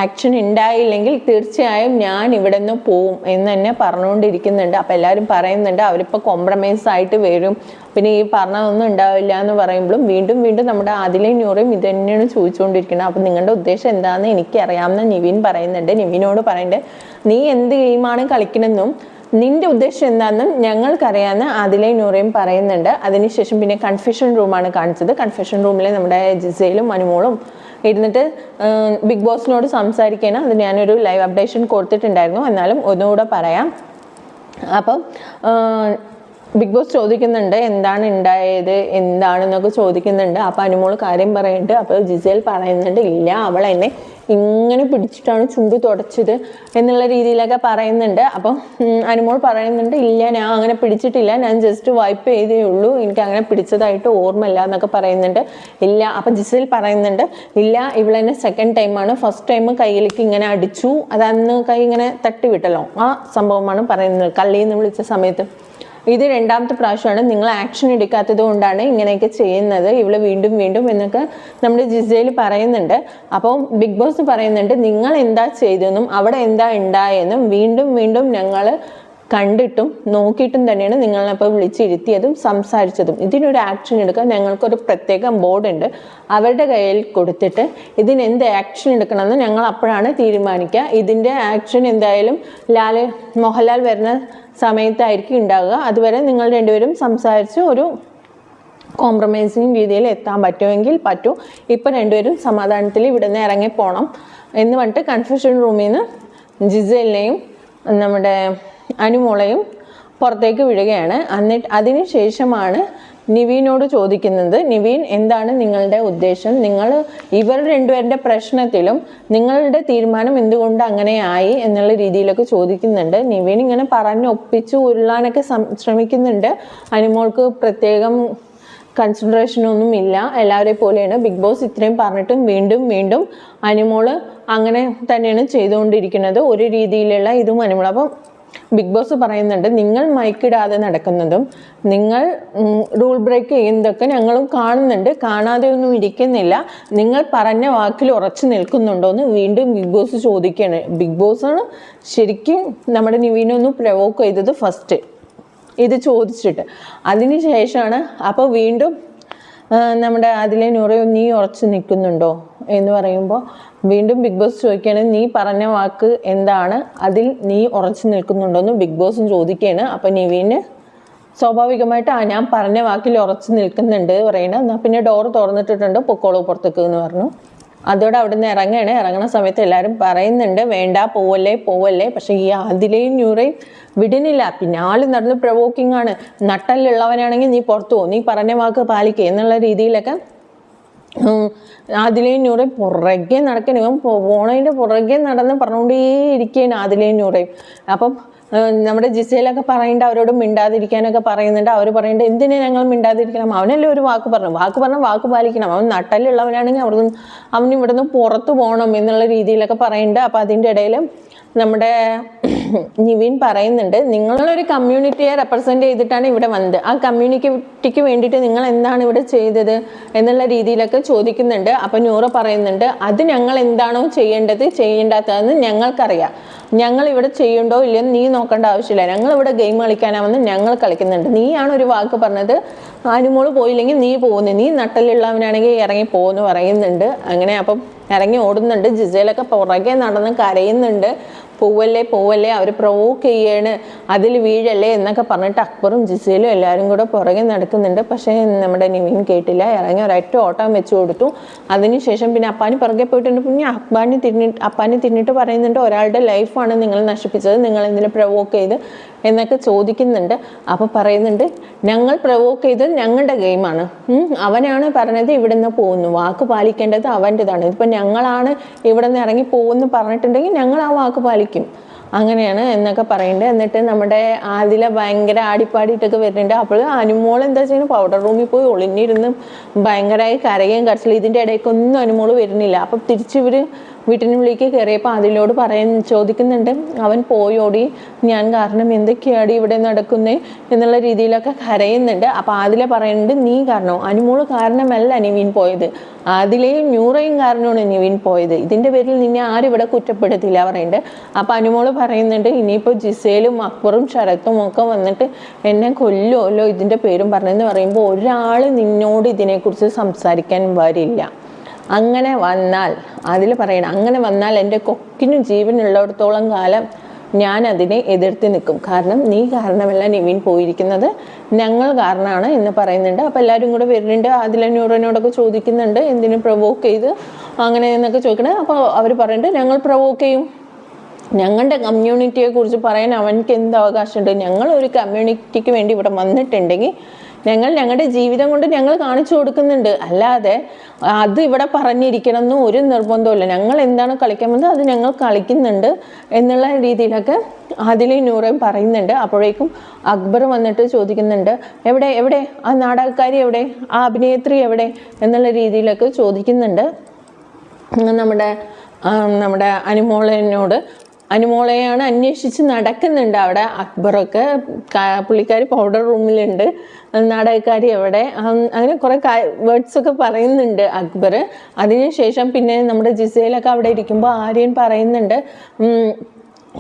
ആക്ഷൻ ഉണ്ടായില്ലെങ്കിൽ തീർച്ചയായും ഞാൻ ഇവിടെ നിന്ന് പോവും എന്ന് തന്നെ പറഞ്ഞുകൊണ്ടിരിക്കുന്നുണ്ട്. അപ്പം എല്ലാവരും പറയുന്നുണ്ട് അവരിപ്പോൾ കോംപ്രമൈസ് ആയിട്ട് വരും, പിന്നെ ഈ പറഞ്ഞതൊന്നും ഉണ്ടാവില്ല എന്ന് പറയുമ്പോഴും വീണ്ടും നമ്മുടെ ആദിലയും നൂറയും ഇത് തന്നെയാണ് ചോദിച്ചുകൊണ്ടിരിക്കുന്നത്. അപ്പം നിങ്ങളുടെ ഉദ്ദേശം എന്താണെന്ന് എനിക്കറിയാമെന്ന് നിവിൻ പറയുന്നുണ്ട്. നിവിനോട് പറയുന്നുണ്ട് നീ എന്ത് ഗെയിമാണ് കളിക്കണമെന്നും നിന്റെ ഉദ്ദേശം എന്താണെന്നും ഞങ്ങൾക്കറിയാമെന്ന് ആദിലയും നൂറയും പറയുന്നുണ്ട്. അതിനുശേഷം പിന്നെ കൺഫെഷൻ റൂമാണ് കാണിച്ചത്. കൺഫെഷൻ റൂമിൽ നമ്മുടെ ജിസേലും അനുമോളും ഇരുന്നിട്ട് ബിഗ് ബോസിനോട് സംസാരിക്കണം. അത് ഞാനൊരു ലൈവ് അപ്ഡേഷൻ കൊടുത്തിട്ടുണ്ടായിരുന്നു, എന്നാലും ഒന്നുകൂടെ പറയാം. അപ്പം ബിഗ് ബോസ് ചോദിക്കുന്നുണ്ട് എന്താണ് ഉണ്ടായത് എന്താണെന്നൊക്കെ ചോദിക്കുന്നുണ്ട്. അപ്പോൾ അനുമോൾ കാര്യം പറയുന്നുണ്ട്. അപ്പോൾ ജിസേൽ പറയുന്നുണ്ട് ഇല്ല, അവൾ എന്നെ ഇങ്ങനെ പിടിച്ചിട്ടാണ് ചുണ്ട് തുടച്ചത് എന്നുള്ള രീതിയിലൊക്കെ പറയുന്നുണ്ട്. അപ്പം അനുമോൾ പറയുന്നുണ്ട് ഇല്ല, ഞാൻ അങ്ങനെ പിടിച്ചിട്ടില്ല, ഞാൻ ജസ്റ്റ് വൈപ്പ് ചെയ്തേ ഉള്ളൂ, എനിക്ക് അങ്ങനെ പിടിച്ചതായിട്ട് ഓർമ്മയില്ല എന്നൊക്കെ പറയുന്നുണ്ട്. ഇല്ല, അപ്പം ജിസേൽ പറയുന്നുണ്ട് ഇല്ല, ഇവളെന്നെ സെക്കൻഡ് ടൈമാണ്, ഫസ്റ്റ് ടൈം കയ്യിലേക്ക് ഇങ്ങനെ അടിച്ചു, അതന്ന് കൈ ഇങ്ങനെ തട്ടി വിട്ടല്ലോ, ആ സംഭവമാണ് പറയുന്നത് കള്ളിന്ന് വിളിച്ച സമയത്ത്. ഇത് രണ്ടാമത്തെ പ്രാവശ്യമാണ്, നിങ്ങൾ ആക്ഷൻ എടുക്കാത്തത് കൊണ്ടാണ് ഇങ്ങനെയൊക്കെ ചെയ്യുന്നത്, ഇവള് വീണ്ടും വീണ്ടും എന്നൊക്കെ നമ്മുടെ ജിസേൽ പറയുന്നുണ്ട്. അപ്പം ബിഗ് ബോസ് പറയുന്നുണ്ട് നിങ്ങൾ എന്താ ചെയ്തതെന്നും അവിടെ എന്താ ഉണ്ടായെന്നും വീണ്ടും വീണ്ടും ഞങ്ങൾ കണ്ടിട്ടും നോക്കിയിട്ടും തന്നെയാണ് നിങ്ങളപ്പോൾ വിളിച്ചിരുത്തിയതും സംസാരിച്ചതും. ഇതിനൊരു ആക്ഷൻ എടുക്കാൻ ഞങ്ങൾക്കൊരു പ്രത്യേക ബോർഡുണ്ട്, അവരുടെ കയ്യിൽ കൊടുത്തിട്ട് ഇതിനെന്ത് ആക്ഷൻ എടുക്കണമെന്ന് ഞങ്ങൾ അപ്പോഴാണ് തീരുമാനിക്കുക. ഇതിൻ്റെ ആക്ഷൻ എന്തായാലും മോഹൻലാൽ വരുന്ന സമയത്തായിരിക്കും ഉണ്ടാകുക. അതുവരെ നിങ്ങൾ രണ്ടുപേരും സംസാരിച്ച് ഒരു കോംപ്രമൈസിങ് രീതിയിൽ എത്താൻ പറ്റുമെങ്കിൽ പറ്റും, ഇപ്പം രണ്ടുപേരും സമാധാനത്തിൽ ഇവിടെ നിന്ന് ഇറങ്ങിപ്പോണം എന്ന് പറഞ്ഞിട്ട് കൺഫ്യൂഷൻ റൂമിൽ നിന്ന് ജിസേലിനെയും നമ്മുടെ അനുമോളെയും പുറത്തേക്ക് വിടുകയാണ്. അതിന് ശേഷമാണ് നിവീനോട് ചോദിക്കുന്നത്, നിവീൻ എന്താണ് നിങ്ങളുടെ ഉദ്ദേശം, നിങ്ങൾ ഇവർ രണ്ടുപേരുടെ പ്രശ്നത്തിലും നിങ്ങളുടെ തീരുമാനം എന്തുകൊണ്ട് അങ്ങനെ ആയി എന്നുള്ള രീതിയിലൊക്കെ ചോദിക്കുന്നുണ്ട്. നിവീൻ ഇങ്ങനെ പറഞ്ഞ് ഒപ്പിച്ച് ഉരുളാനൊക്കെ ശ്രമിക്കുന്നുണ്ട്. അനുമോൾക്ക് പ്രത്യേകം കൺസിഡറേഷനൊന്നും ഇല്ല, എല്ലാവരെയും പോലെയാണ്. ബിഗ് ബോസ് ഇത്രയും പറഞ്ഞിട്ടും വീണ്ടും വീണ്ടും അനുമോള് അങ്ങനെ തന്നെയാണ് ചെയ്തുകൊണ്ടിരിക്കുന്നത്, ഒരു രീതിയിലുള്ള ഇതും അനുമോൾ. അപ്പം ബിഗ് ബോസ് പറയുന്നുണ്ട് നിങ്ങൾ മൈക്കിടാതെ നടക്കുന്നതും നിങ്ങൾ റൂൾ ബ്രേക്ക് ചെയ്യുന്നതൊക്കെ ഞങ്ങളും കാണുന്നുണ്ട്, കാണാതെ ഒന്നും ഇരിക്കുന്നില്ല, നിങ്ങൾ പറഞ്ഞ വാക്കിൽ ഉറച്ചു നിൽക്കുന്നുണ്ടോ എന്ന് വീണ്ടും ബിഗ് ബോസ് ചോദിക്കുകയാണ്. ബിഗ് ബോസാണ് ശരിക്കും നമ്മുടെ നിവീനൊന്ന് പ്രവോക്ക് ചെയ്തത് ഫസ്റ്റ് ഇത് ചോദിച്ചിട്ട്. അതിന് ശേഷമാണ് അപ്പോൾ വീണ്ടും നമ്മുടെ അതിലെ നൂറയോ നീ ഉറച്ചു നിൽക്കുന്നുണ്ടോ എന്ന് പറയുമ്പോൾ വീണ്ടും ബിഗ് ബോസ് ചോദിക്കുകയാണ് നീ പറഞ്ഞ വാക്ക് എന്താണ്, അതിൽ നീ ഉറച്ചു നിൽക്കുന്നുണ്ടോ എന്ന് ബിഗ് ബോസും ചോദിക്കുകയാണ്. അപ്പം നിവീന് സ്വാഭാവികമായിട്ട് ഞാൻ പറഞ്ഞ വാക്കിൽ ഉറച്ചു നിൽക്കുന്നുണ്ട് പറയണ, എന്നാൽ പിന്നെ ഡോർ തുറന്നിട്ടിട്ടുണ്ട് പൊക്കോളൂ പുറത്തേക്ക് എന്ന് പറഞ്ഞു. അതോടെ അവിടെ നിന്ന് ഇറങ്ങണ സമയത്ത് എല്ലാവരും പറയുന്നുണ്ട് വേണ്ട പോവല്ലേ പോവല്ലേ, പക്ഷെ ഈ ആദിലയും നൂറയും വിടുന്നില്ല. പിന്നെ ആള് നടന്ന് പ്രവോക്കിംഗ് ആണ്, നട്ടലുള്ളവനാണെങ്കിൽ നീ പുറത്തു പോകും, നീ പറഞ്ഞ വാക്ക് പാലിക്കുക എന്നുള്ള രീതിയിലൊക്കെ ആദിലയും നൂറയും പുറകെ നടക്കണം. ഇവൻ പോണതിൻ്റെ പുറകെ നടന്ന് പറഞ്ഞുകൊണ്ടേ ഇരിക്കുകയാണ് ആദിലയും നൂറയും. അപ്പം നമ്മുടെ ജിസയിലൊക്കെ പറയേണ്ട അവരോട് മിണ്ടാതിരിക്കാനൊക്കെ പറയുന്നുണ്ട്. അവർ പറയുന്നുണ്ട് എന്തിനാ ഞങ്ങൾ മിണ്ടാതിരിക്കണം, അവനല്ലേ ഒരു വാക്ക് പറഞ്ഞ വാക്ക് പാലിക്കണം, അവൻ നട്ടലുള്ളവനാണെങ്കിൽ അവൻ ഇവിടുന്ന് പുറത്തു പോകണം എന്നുള്ള രീതിയിലൊക്കെ പറയുന്നുണ്ട്. അപ്പം അതിൻ്റെ ഇടയിൽ നമ്മുടെ നിവിൻ പറയുന്നുണ്ട് നിങ്ങളൊരു കമ്മ്യൂണിറ്റിയെ റെപ്രസെൻ്റ് ചെയ്തിട്ടാണ് ഇവിടെ വന്നത്, ആ കമ്മ്യൂണിറ്റിക്ക് വേണ്ടിയിട്ട് നിങ്ങൾ എന്താണ് ഇവിടെ ചെയ്തത് എന്നുള്ള രീതിയിലൊക്കെ ചോദിക്കുന്നുണ്ട്. അപ്പം നൂറ പറയുന്നുണ്ട് അത് ഞങ്ങൾ എന്താണോ ചെയ്യേണ്ടാത്തതെന്ന് ഞങ്ങൾക്കറിയാം, ഞങ്ങൾ ഇവിടെ ചെയ്യണ്ടോ ഇല്ലയെന്ന് നീ നോക്കേണ്ട ആവശ്യമില്ല, ഞങ്ങൾ ഇവിടെ ഗെയിം കളിക്കാനാവുന്ന ഞങ്ങൾ കളിക്കുന്നുണ്ട്, നീയാണ് ഒരു വാക്ക് പറഞ്ഞത്, അനുമോള് പോയില്ലെങ്കിൽ നീ പോകുന്നു, നീ നട്ടലുള്ളവനാണെങ്കിൽ ഇറങ്ങി പോകുന്നു പറയുന്നുണ്ട്. അങ്ങനെ അപ്പം ഇറങ്ങി ഓടുന്നുണ്ട്. ജിസയിലൊക്കെ പുറകെ നടന്ന് കരയുന്നുണ്ട്, പോവല്ലേ അവർ പ്രൊവോക്ക് ചെയ്യാണ്, അതിൽ വീഴല്ലേ എന്നൊക്കെ പറഞ്ഞിട്ട് അക്ബറും ജിസയിലും എല്ലാവരും കൂടെ പുറകെ നടക്കുന്നുണ്ട്. പക്ഷേ നമ്മുടെ നിവിൻ കേട്ടില്ല, ഇറങ്ങി ഒരൊറ്റ ഓട്ടം വെച്ച് കൊടുത്തു. അതിനുശേഷം പിന്നെ അപ്പാനി പുറകെ പോയിട്ടുണ്ട്. പിന്നെ അപ്പാനി തിരിഞ്ഞിട്ട് പറയുന്നുണ്ട് ഒരാളുടെ ലൈഫാണ് നിങ്ങൾ നശിപ്പിച്ചത്, നിങ്ങൾ എന്തിനു പ്രൊവോക്ക് ചെയ്ത് എന്നൊക്കെ ചോദിക്കുന്നുണ്ട്. അപ്പോൾ പറയുന്നുണ്ട് ഞങ്ങൾ പ്രൊവോക്ക് ചെയ്തത് ഞങ്ങളുടെ ഗെയിമാണ്, അവനാണ് പറഞ്ഞത് ഇവിടെ നിന്ന് പോകുന്നു, വാക്ക് പാലിക്കേണ്ടത് അവൻ്റെതാണ്, ഇതിപ്പോൾ ഞങ്ങളാണ് ഇവിടെ നിന്ന് ഇറങ്ങി പോകുമെന്ന് പറഞ്ഞിട്ടുണ്ടെങ്കിൽ ഞങ്ങൾ ആ വാക്ക് പാലിക്കും, അങ്ങനെയാണ് എന്നൊക്കെ പറയുന്നുണ്ട്. എന്നിട്ട് നമ്മുടെ ആദില ഭയങ്കര ആടിപ്പാടിയിട്ടൊക്കെ വരുന്നുണ്ട്. അപ്പോൾ അനുമോൾ എന്താ ചെയ്യുന്നത്, പൗഡർ റൂമിൽ പോയി ഒളിഞ്ഞിരുന്ന് ഭയങ്കരമായി കരയുകയും കരച്ചിൽ, ഇതിൻ്റെ ഇടയ്ക്കൊന്നും അനുമോൾ വരുന്നില്ല. അപ്പം തിരിച്ചിവർ വീട്ടിനുള്ളിലേക്ക് കയറിയപ്പോൾ അതിലോട് ചോദിക്കുന്നുണ്ട് അവൻ പോയോടി, ഞാൻ കാരണം എന്തൊക്കെയാടി ഇവിടെ നടക്കുന്നേ എന്നുള്ള രീതിയിലൊക്കെ കരയുന്നുണ്ട്. അപ്പോൾ ആദില പറയുന്നുണ്ട് നീ കാരണോ, അനുമോള് കാരണമല്ല നിവിൻ പോയത്, ആദിലയും നൂറയും കാരണമാണ് നിവിൻ പോയത്, ഇതിൻ്റെ പേരിൽ നിന്നെ ആരും ഇവിടെ കുറ്റപ്പെടുത്തില്ല പറയുന്നുണ്ട്. അപ്പോൾ അനുമോള് പറയുന്നുണ്ട് ഇനിയിപ്പോൾ ജിസേലും അക്ബറും ശരത്തും ഒക്കെ വന്നിട്ട് എന്നെ കൊല്ലുമല്ലോ ഇതിൻ്റെ പേരും പറഞ്ഞെന്ന് പറയുമ്പോൾ ഒരാൾ നിന്നോട് ഇതിനെക്കുറിച്ച് സംസാരിക്കാൻ വരില്ല, അങ്ങനെ വന്നാൽ അതിൽ പറയണം അങ്ങനെ വന്നാൽ എൻ്റെ കൊക്കിനും ജീവനുള്ളിടത്തോളം കാലം ഞാൻ അതിനെ എതിർത്ത് നിൽക്കും, കാരണം നീ കാരണമല്ല നിവിൻ പോയിരിക്കുന്നത്, ഞങ്ങൾ കാരണമാണ് എന്ന് പറയുന്നുണ്ട്. അപ്പോൾ എല്ലാവരും കൂടെ വരുന്നുണ്ട്. അതിലെ നൂറിനോടൊക്കെ ചോദിക്കുന്നുണ്ട് എന്തിനു പ്രൊവോക്ക് ചെയ്ത് അങ്ങനെ എന്നൊക്കെ ചോദിക്കണേ. അപ്പോൾ അവർ പറയുന്നുണ്ട് ഞങ്ങൾ പ്രൊവോക്ക് ചെയ്യും, ഞങ്ങളുടെ കമ്മ്യൂണിറ്റിയെ കുറിച്ച് പറയാൻ അവനക്ക് എന്ത് അവകാശമുണ്ട്? ഞങ്ങൾ ഒരു കമ്മ്യൂണിറ്റിക്ക് വേണ്ടി ഇവിടെ വന്നിട്ടുണ്ടെങ്കിൽ ഞങ്ങൾ ഞങ്ങളുടെ ജീവിതം കൊണ്ട് ഞങ്ങൾ കാണിച്ചു കൊടുക്കുന്നുണ്ട്, അല്ലാതെ അത് ഇവിടെ പറഞ്ഞിരിക്കണം എന്നും ഒരു നിർബന്ധമില്ല. ഞങ്ങൾ എന്താണ് കളിക്കാൻ വന്നത് അത് ഞങ്ങൾ കളിക്കുന്നുണ്ട് എന്നുള്ള രീതിയിലൊക്കെ ആദിലയും നൂറയും പറയുന്നുണ്ട്. അപ്പോഴേക്കും അക്ബർ വന്നിട്ട് ചോദിക്കുന്നുണ്ട്, എവിടെ എവിടെ ആ നാടകക്കാരി എവിടെ, ആ അഭിനേത്രി എവിടെ എന്നുള്ള രീതിയിലൊക്കെ ചോദിക്കുന്നുണ്ട് നമ്മുടെ അനുമോളനോട്. അനുമോളെയാണ് അന്വേഷിച്ച് നടക്കുന്നുണ്ട് അവിടെ അക്ബറൊക്കെ. പുള്ളിക്കാരി പൗഡർ റൂമിലുണ്ട്, നാടകക്കാരി എവിടെ, അങ്ങനെ കുറേ വേർഡ്സൊക്കെ പറയുന്നുണ്ട് അക്ബർ. അതിനുശേഷം പിന്നെ നമ്മുടെ ജിസയിലൊക്കെ അവിടെ ഇരിക്കുമ്പോൾ ആര്യൻ പറയുന്നുണ്ട്,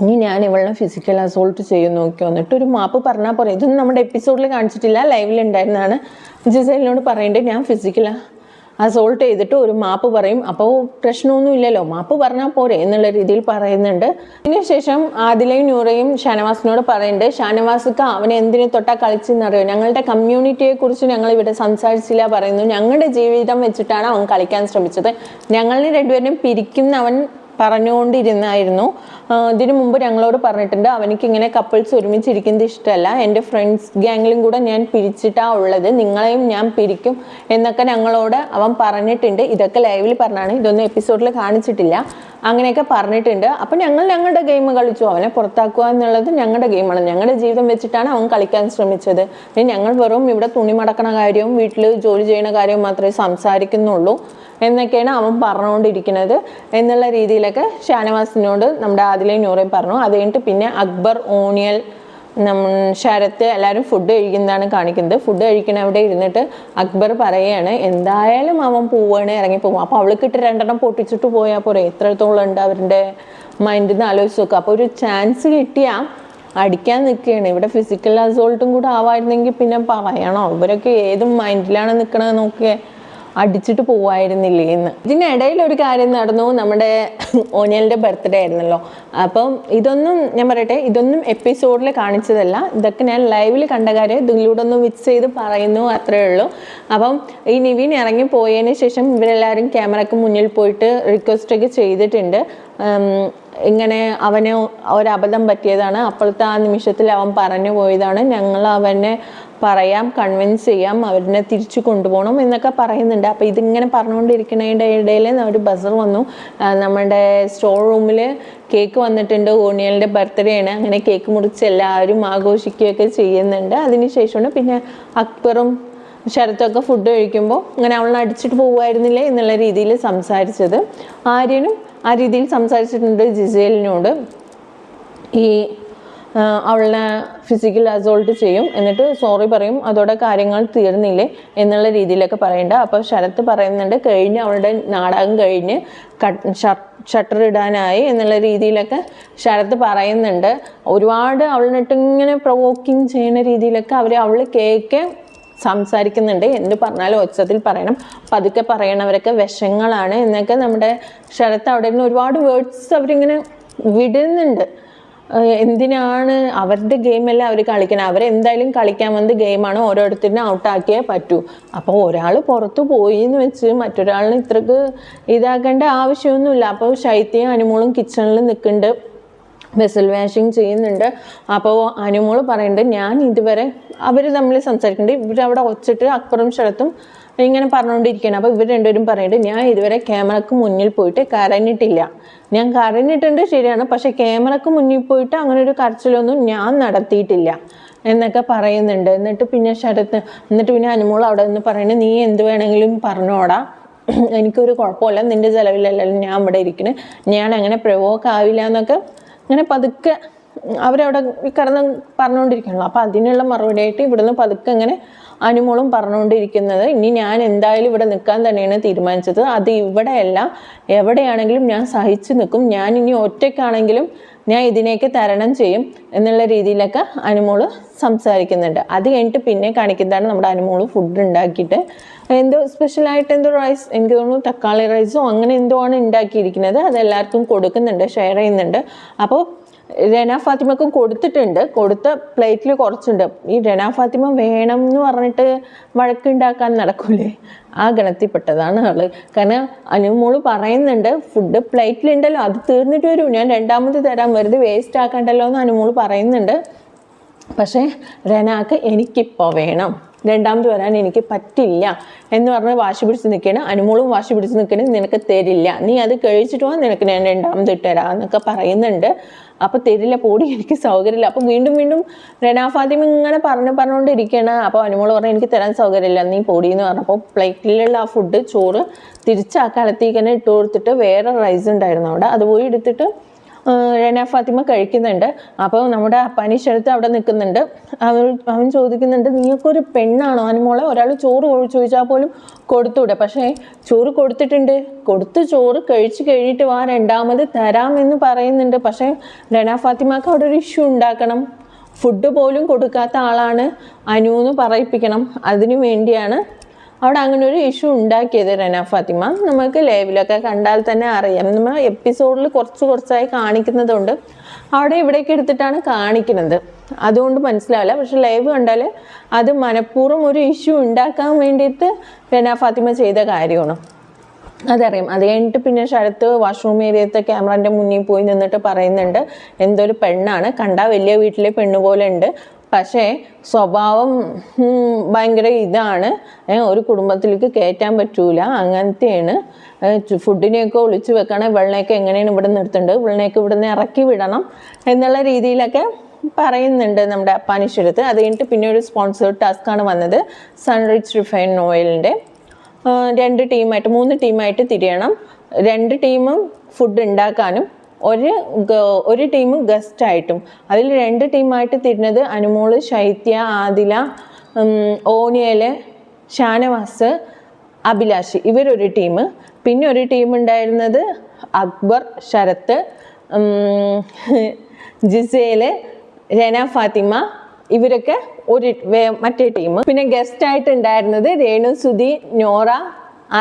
ഇനി ഞാൻ ഇവളെ ഫിസിക്കൽ അസോൾട്ട് ചെയ്യും നോക്കിയോ, എന്നിട്ടൊരു മാപ്പ് പറഞ്ഞാൽ പോരെ. ഇതൊന്നും നമ്മുടെ എപ്പിസോഡിൽ കാണിച്ചിട്ടില്ല, ലൈവിലുണ്ടായിരുന്നതാണ്. ജിസയിലിനോട് പറയുന്നുണ്ട് ഞാൻ ഫിസിക്കൽ അസോൾട്ട് ചെയ്തിട്ട് ഒരു മാപ്പ് പറയും, അപ്പോൾ പ്രശ്നമൊന്നും ഇല്ലല്ലോ, മാപ്പ് പറഞ്ഞാൽ പോരെ എന്നുള്ള രീതിയിൽ പറയുന്നുണ്ട്. അതിനുശേഷം ആദിലയും നൂറയും ഷാനവാസിനോട് പറയുന്നുണ്ട്, ഷാനവാസിക്ക് അവനെ എന്തിനു തൊട്ടാ കളിച്ചെന്നറിയോ, ഞങ്ങളുടെ കമ്മ്യൂണിറ്റിയെ കുറിച്ച് ഞങ്ങൾ ഇവിടെ സംസാരിച്ചില്ല പറയുന്നു, ഞങ്ങളുടെ ജീവിതം വെച്ചിട്ടാണ് അവൻ കളിക്കാൻ ശ്രമിച്ചത്, ഞങ്ങളെ രണ്ടുപേരും പിരിക്കുന്നവൻ പറഞ്ഞുകൊണ്ടിരുന്നായിരുന്നു. ഇതിനു മുമ്പ് ഞങ്ങളോട് പറഞ്ഞിട്ടുണ്ട് അവനിക്ക് ഇങ്ങനെ കപ്പിൾസ് ഒരുമിച്ചിരിക്കുന്നത് ഇഷ്ടമല്ല, എൻ്റെ ഫ്രണ്ട്സ് ഗ്യാങ്ങിലും കൂടെ ഞാൻ പിരിച്ചിട്ടാണ് ഉള്ളത്, നിങ്ങളെയും ഞാൻ പിരിക്കും എന്നൊക്കെ ഞങ്ങളോട് അവൻ പറഞ്ഞിട്ടുണ്ട്. ഇതൊക്കെ ലൈവിൽ പറഞ്ഞാണ്, ഇതൊന്നും എപ്പിസോഡിൽ കാണിച്ചിട്ടില്ല. അങ്ങനെയൊക്കെ പറഞ്ഞിട്ടുണ്ട്. അപ്പം ഞങ്ങൾ ഞങ്ങളുടെ ഗെയിം കളിച്ചു, അവനെ പുറത്താക്കുക എന്നുള്ളത് ഞങ്ങളുടെ ഗെയിമാണ്, ഞങ്ങളുടെ ജീവിതം വെച്ചിട്ടാണ് അവൻ കളിക്കാൻ ശ്രമിച്ചത്. ഞങ്ങൾ വെറും ഇവിടെ തുണി മടക്കണ കാര്യവും വീട്ടിൽ ജോലി ചെയ്യുന്ന കാര്യവും മാത്രമേ സംസാരിക്കുന്നുള്ളൂ എന്നൊക്കെയാണ് അവൻ പറഞ്ഞുകൊണ്ടിരിക്കുന്നത് എന്നുള്ള രീതിയിലൊക്കെ ഷാനവാസിനോട് നമ്മുടെ ആദിലയും നൂറയും പറഞ്ഞു. അത് കഴിഞ്ഞിട്ട് പിന്നെ അക്ബർ, ഓണിയൽ, ശരത്ത് എല്ലാവരും ഫുഡ് കഴിക്കുന്നതാണ് കാണിക്കുന്നത്. ഫുഡ് കഴിക്കണ അവിടെ ഇരുന്നിട്ട് അക്ബർ പറയുകയാണ് എന്തായാലും അവൻ പോവുകയാണ്, ഇറങ്ങിപ്പോകും, അപ്പോൾ അവൾക്കിട്ട് 2 പൊട്ടിച്ചിട്ട് പോയാൽ പോരെ, എത്രത്തോളം ഉണ്ട് അവരുടെ മൈൻഡിൽ നിന്ന് ആലോചിച്ച് നോക്കുക. അപ്പോൾ ഒരു ചാൻസ് കിട്ടിയാൽ അടിക്കാൻ നിൽക്കുകയാണ്. ഇവിടെ ഫിസിക്കൽ അസോൾട്ടും കൂടെ ആവായിരുന്നെങ്കിൽ പിന്നെ പറയണോ, ഇവരൊക്കെ ഏതും മൈൻഡിലാണ് നിൽക്കണത് നോക്കിയേ, അടിച്ചിട്ട് പോവായിരുന്നില്ലേ എന്ന്. ഇതിനിടയിൽ ഒരു കാര്യം നടന്നു, നമ്മുടെ ഓനിയലിൻ്റെ ബർത്ത്ഡേ ആയിരുന്നല്ലോ. അപ്പം ഇതൊന്നും ഞാൻ പറയട്ടെ, ഇതൊന്നും എപ്പിസോഡിൽ കാണിച്ചതല്ല, ഇതൊക്കെ ഞാൻ ലൈവിൽ കണ്ട കാര്യം ഇതിലൂടെ ഒന്ന് മിക്സ് ചെയ്ത് പറയുന്നു, അത്രയേ ഉള്ളൂ. അപ്പം ഈ നിവിൻ ഇറങ്ങി പോയതിന് ശേഷം ഇവരെല്ലാവരും ക്യാമറയ്ക്ക് മുന്നിൽ പോയിട്ട് റിക്വസ്റ്റൊക്കെ ചെയ്തിട്ടുണ്ട്, ഇങ്ങനെ അവന് ഒരബദ്ധം പറ്റിയതാണ്, അപ്പോഴത്തെ ആ നിമിഷത്തിൽ അവൻ പറഞ്ഞു പോയതാണ്, ഞങ്ങൾ അവനെ പറയാം, കൺവിൻസ് ചെയ്യാം, അവരെ തിരിച്ചു കൊണ്ടുപോകണം എന്നൊക്കെ പറയുന്നുണ്ട്. അപ്പോൾ ഇതിങ്ങനെ പറഞ്ഞുകൊണ്ടിരിക്കുന്നതിൻ്റെ ഇടയിൽ ഒരു ബസർ വന്നു. നമ്മുടെ സ്റ്റോർ റൂമിൽ കേക്ക് വന്നിട്ടുണ്ട്, ഓണിയലിൻ്റെ ബർത്ത്ഡേ ആണ്. അങ്ങനെ കേക്ക് മുറിച്ച് എല്ലാവരും ആഘോഷിക്കുകയൊക്കെ ചെയ്യുന്നുണ്ട്. അതിനുശേഷമാണ് പിന്നെ അക്ബറും ശരത്തൊക്കെ ഫുഡ് കഴിക്കുമ്പോൾ ഇങ്ങനെ അവളെ അടിച്ചിട്ട് പോകുമായിരുന്നില്ലേ എന്നുള്ള രീതിയിൽ സംസാരിച്ചത്. ആര്യനും ആ രീതിയിൽ സംസാരിച്ചിട്ടുണ്ട് ജിസേലിനോട്, ഈ അവളെ ഫിസിക്കൽ അസോൾട്ട് ചെയ്യും, എന്നിട്ട് സോറി പറയും, അതോടെ കാര്യങ്ങൾ തീർന്നില്ലേ എന്നുള്ള രീതിയിലൊക്കെ പറയണ്ട. അപ്പോൾ ശരത്ത് പറയുന്നുണ്ട് കഴിഞ്ഞ് അവളുടെ നാടകം കഴിഞ്ഞ് ഷട്ടർ ഇടാനായി എന്നുള്ള രീതിയിലൊക്കെ ശരത്ത് പറയുന്നുണ്ട്. ഒരുപാട് അവളിനിട്ട് ഇങ്ങനെ പ്രൊവോക്കിങ് ചെയ്യുന്ന രീതിയിലൊക്കെ അവൾ കേക്ക് സംസാരിക്കുന്നുണ്ട്. എന്ത് പറഞ്ഞാലും ഒച്ചത്തിൽ പറയണം, പതുക്കെ പറയണവരൊക്കെ വിഷങ്ങളാണ് എന്നൊക്കെ നമ്മുടെ ശരത്ത് അവിടെ നിന്ന് ഒരുപാട് വേർഡ്സ് അവരിങ്ങനെ വിടുന്നുണ്ട്. എന്തിനാണ് അവരുടെ ഗെയിമല്ല അവർ കളിക്കണം, അവരെന്തായാലും കളിക്കാൻ വന്ന ഗെയിമാണ്, ഓരോരുത്തരിനെ ഔട്ടാക്കിയേ പറ്റൂ. അപ്പോൾ ഒരാൾ പുറത്തു പോയി എന്ന് വെച്ച് മറ്റൊരാളിന് ഇത്രക്ക് ഇതാക്കേണ്ട ആവശ്യമൊന്നുമില്ല. അപ്പോൾ ശൈത്യയും അനുമോളും കിച്ചണിൽ നിൽക്കുന്നുണ്ട്, വെസൽ വാഷിങ് ചെയ്യുന്നുണ്ട്. അപ്പോൾ അനുമോൾ പറയുന്നുണ്ട് ഞാൻ ഇതുവരെ അവർ തമ്മിൽ സംസാരിക്കുന്നുണ്ട്, ഇവരവിടെ ഒച്ചിട്ട് അക്ബറും ശരത്തും ഇങ്ങനെ പറഞ്ഞുകൊണ്ടിരിക്കുകയാണ്. അപ്പോൾ ഇവർ രണ്ടുപേരും പറയുന്നുണ്ട് ഞാൻ ഇതുവരെ ക്യാമറക്ക് മുന്നിൽ പോയിട്ട് കരഞ്ഞിട്ടില്ല, ഞാൻ കരഞ്ഞിട്ടുണ്ട് ശരിയാണ്, പക്ഷെ ക്യാമറക്ക് മുന്നിൽ പോയിട്ട് അങ്ങനെ ഒരു കരച്ചിലൊന്നും ഞാൻ നടത്തിയിട്ടില്ല എന്നൊക്കെ പറയുന്നുണ്ട്. എന്നിട്ട് പിന്നെ അനുമോൾ അവിടെ നിന്ന് പറയുന്നത് നീ എന്ത് വേണമെങ്കിലും പറഞ്ഞോടാ, എനിക്കൊരു കുഴപ്പമില്ല, നിൻ്റെ ചിലവിലല്ലോ ഞാൻ ഇവിടെ ഇരിക്കുന്നത്, ഞാൻ അങ്ങനെ പ്രവോക്ക് ആവില്ല എന്നൊക്കെ അങ്ങനെ പതുക്കെ അവരവിടെ കിടന്ന് പറഞ്ഞുകൊണ്ടിരിക്കണല്ലോ. അപ്പോൾ അതിനുള്ള മറുപടിയായിട്ട് ഇവിടുന്ന് പതുക്കെ അങ്ങനെ അനുമോളും പറഞ്ഞുകൊണ്ടിരിക്കുന്നത്, ഇനി ഞാൻ എന്തായാലും ഇവിടെ നിൽക്കാൻ തന്നെയാണ് തീരുമാനിച്ചത്, അത് ഇവിടെയല്ല എവിടെയാണെങ്കിലും ഞാൻ സഹിച്ചു നിൽക്കും, ഞാൻ ഇനി ഒറ്റയ്ക്കാണെങ്കിലും ഞാൻ ഇതിനെയൊക്കെ തരണം ചെയ്യും എന്നുള്ള രീതിയിലൊക്കെ അനുമോള് സംസാരിക്കുന്നുണ്ട്. അത് കഴിഞ്ഞിട്ട് പിന്നെ കാണിക്കുന്നതാണ് നമ്മുടെ അനുമോള് ഫുഡ് ഉണ്ടാക്കിയിട്ട് എന്തോ സ്പെഷ്യലായിട്ട് എന്തോ റൈസ്, എനിക്ക് തോന്നുന്നു തക്കാളി റൈസോ അങ്ങനെ എന്തോ ആണ് ഉണ്ടാക്കിയിരിക്കുന്നത്, അത് എല്ലാവർക്കും കൊടുക്കുന്നുണ്ട്, ഷെയർ ചെയ്യുന്നുണ്ട്. അപ്പോൾ രന ഫാത്തിമക്കും കൊടുത്ത പ്ലേറ്റിൽ കുറച്ചുണ്ട്. ഈ രന ഫാത്തിമ വേണം എന്ന് പറഞ്ഞിട്ട് വഴക്കുണ്ടാക്കാൻ നടക്കൂലേ, ആ ഗണത്തിൽപ്പെട്ടതാണ് ആള്. കാരണം അനുമോള് പറയുന്നുണ്ട് ഫുഡ് പ്ലേറ്റിലുണ്ടല്ലോ, അത് തീർന്നിട്ട് വരൂ, ഞാൻ രണ്ടാമത് തരാം, വെറുതെ വേസ്റ്റ് ആക്കണ്ടല്ലോ എന്ന് അനുമോള് പറയുന്നുണ്ട്. പക്ഷേ രനാക്ക് എനിക്കിപ്പോൾ വേണം, രണ്ടാമത് വരാൻ എനിക്ക് പറ്റില്ല എന്ന് പറഞ്ഞ് വാശി പിടിച്ച് നിൽക്കുകയാണ്. അനുമോളും വാശി പിടിച്ച് നിൽക്കണേ, നിനക്ക് തരില്ല, നീ അത് കഴിച്ചിട്ട് പോകാൻ, നിനക്ക് ഞാൻ രണ്ടാമത് ഇട്ടുതരാം എന്നൊക്കെ പറയുന്നുണ്ട്. അപ്പോൾ തരില്ല, പോടി, എനിക്ക് സൗകര്യമില്ല. അപ്പോൾ വീണ്ടും രന ഫാത്തിമ ഇങ്ങനെ പറഞ്ഞുകൊണ്ടിരിക്കുകയാണ്. അപ്പോൾ അനുമോള് പറഞ്ഞു എനിക്ക് തരാൻ സൗകര്യമില്ല, നീ പോടി എന്ന് പറഞ്ഞപ്പോൾ പ്ലേറ്റിലുള്ള ആ ഫുഡ് ചോറ് തിരിച്ച് ആ കലത്തേക്ക് തന്നെ ഇട്ട് കൊടുത്തിട്ട് വേറെ റൈസ് ഉണ്ടായിരുന്നു അവിടെ, അത് പോയി എടുത്തിട്ട് രന ഫാത്തിമ കഴിക്കുന്നുണ്ട്. അപ്പോൾ നമ്മുടെ പനിഷടുത്ത് അവിടെ നിൽക്കുന്നുണ്ട്. അവൻ ചോദിക്കുന്നുണ്ട്, നീയൊക്കെ ഒരു പെണ്ണാണോ അനുമോളെ, ഒരാൾ ചോറ് ചോദിച്ചാൽ പോലും കൊടുത്തൂടെ? പക്ഷേ ചോറ് കൊടുത്തിട്ടുണ്ട്, ചോറ് കഴിച്ച് കഴിഞ്ഞിട്ട് വാ, രണ്ടാമത് തരാമെന്ന് പറയുന്നുണ്ട്. പക്ഷേ രന ഫാത്തിമക്ക് അവിടെ ഒരു ഇഷ്യൂ ഉണ്ടാക്കണം, ഫുഡ് പോലും കൊടുക്കാത്ത ആളാണ് അനു എന്ന് പറയിപ്പിക്കണം. അതിനു വേണ്ടിയാണ് അവിടെ അങ്ങനെ ഒരു ഇഷ്യൂ ഉണ്ടാക്കിയത് രന ഫാത്തിമ. നമുക്ക് ലൈവിലൊക്കെ കണ്ടാൽ തന്നെ അറിയാം, നമ്മൾ എപ്പിസോഡിൽ കുറച്ചായി കാണിക്കുന്നതുകൊണ്ട് അവിടെ ഇവിടേക്ക് എടുത്തിട്ടാണ് കാണിക്കുന്നത്, അതുകൊണ്ട് മനസ്സിലാവില്ല. പക്ഷെ ലൈവ് കണ്ടാൽ അത് മനഃപൂർവ്വം ഒരു ഇഷ്യൂ ഉണ്ടാക്കാൻ വേണ്ടിയിട്ട് രന ഫാത്തിമ ചെയ്ത കാര്യമാണ്, അതറിയാം. അത് കഴിഞ്ഞിട്ട് പിന്നെ ശരത്ത് വാഷ്റൂം ഏരിയത്തെ ക്യാമറൻ്റെ മുന്നിൽ പോയി നിന്നിട്ട് പറയുന്നുണ്ട്, എന്തൊരു പെണ്ണാണ്, കണ്ടാൽ വലിയ വീട്ടിലെ പെണ്ണ് പോലെ ഉണ്ട്, പക്ഷേ സ്വഭാവം ഭയങ്കര ഇതാണ്, ഒരു കുടുംബത്തിലേക്ക് കയറ്റാൻ പറ്റൂല, അങ്ങനത്തെയാണ്. ഫുഡിനെയൊക്കെ ഒളിച്ചു വെക്കണം, വെള്ളയൊക്കെ എങ്ങനെയാണ് ഇവിടെ നിർത്തേണ്ടത്, വെള്ളയൊക്കെ ഇവിടെ നിന്ന് ഇറക്കി വിടണം എന്നുള്ള രീതിയിലൊക്കെ പറയുന്നുണ്ട് നമ്മുടെ പനിഷരത്ത്. അത് കഴിഞ്ഞിട്ട് പിന്നെ ഒരു സ്പോൺസേർഡ് ടാസ്ക്കാണ് വന്നത്, സൺറിച്ച് റിഫൈൻഡ് ഓയിലിൻ്റെ. 3 ടീമായിട്ട് തിരിയണം. 2 ടീമും ഫുഡ് ഉണ്ടാക്കാനും ഒരു ടീം ഗസ്റ്റായിട്ടും. അതിൽ 2 ടീമായിട്ട് തിരിഞ്ഞത് അനുമോള്, ശൈത്യ, ആദില, ഓനിയൽ, ഷാനവാസ്, അഭിലാഷ്, ഇവരൊരു ടീം. പിന്നെ ഒരു ടീം ഉണ്ടായിരുന്നത് അക്ബർ, ശരത്ത്, ജിസേല്, രന ഫാത്തിമ, ഇവരൊക്കെ മറ്റേ ടീം. പിന്നെ ഗസ്റ്റായിട്ട് ഉണ്ടായിരുന്നത് രേണു സുധി, നോറ,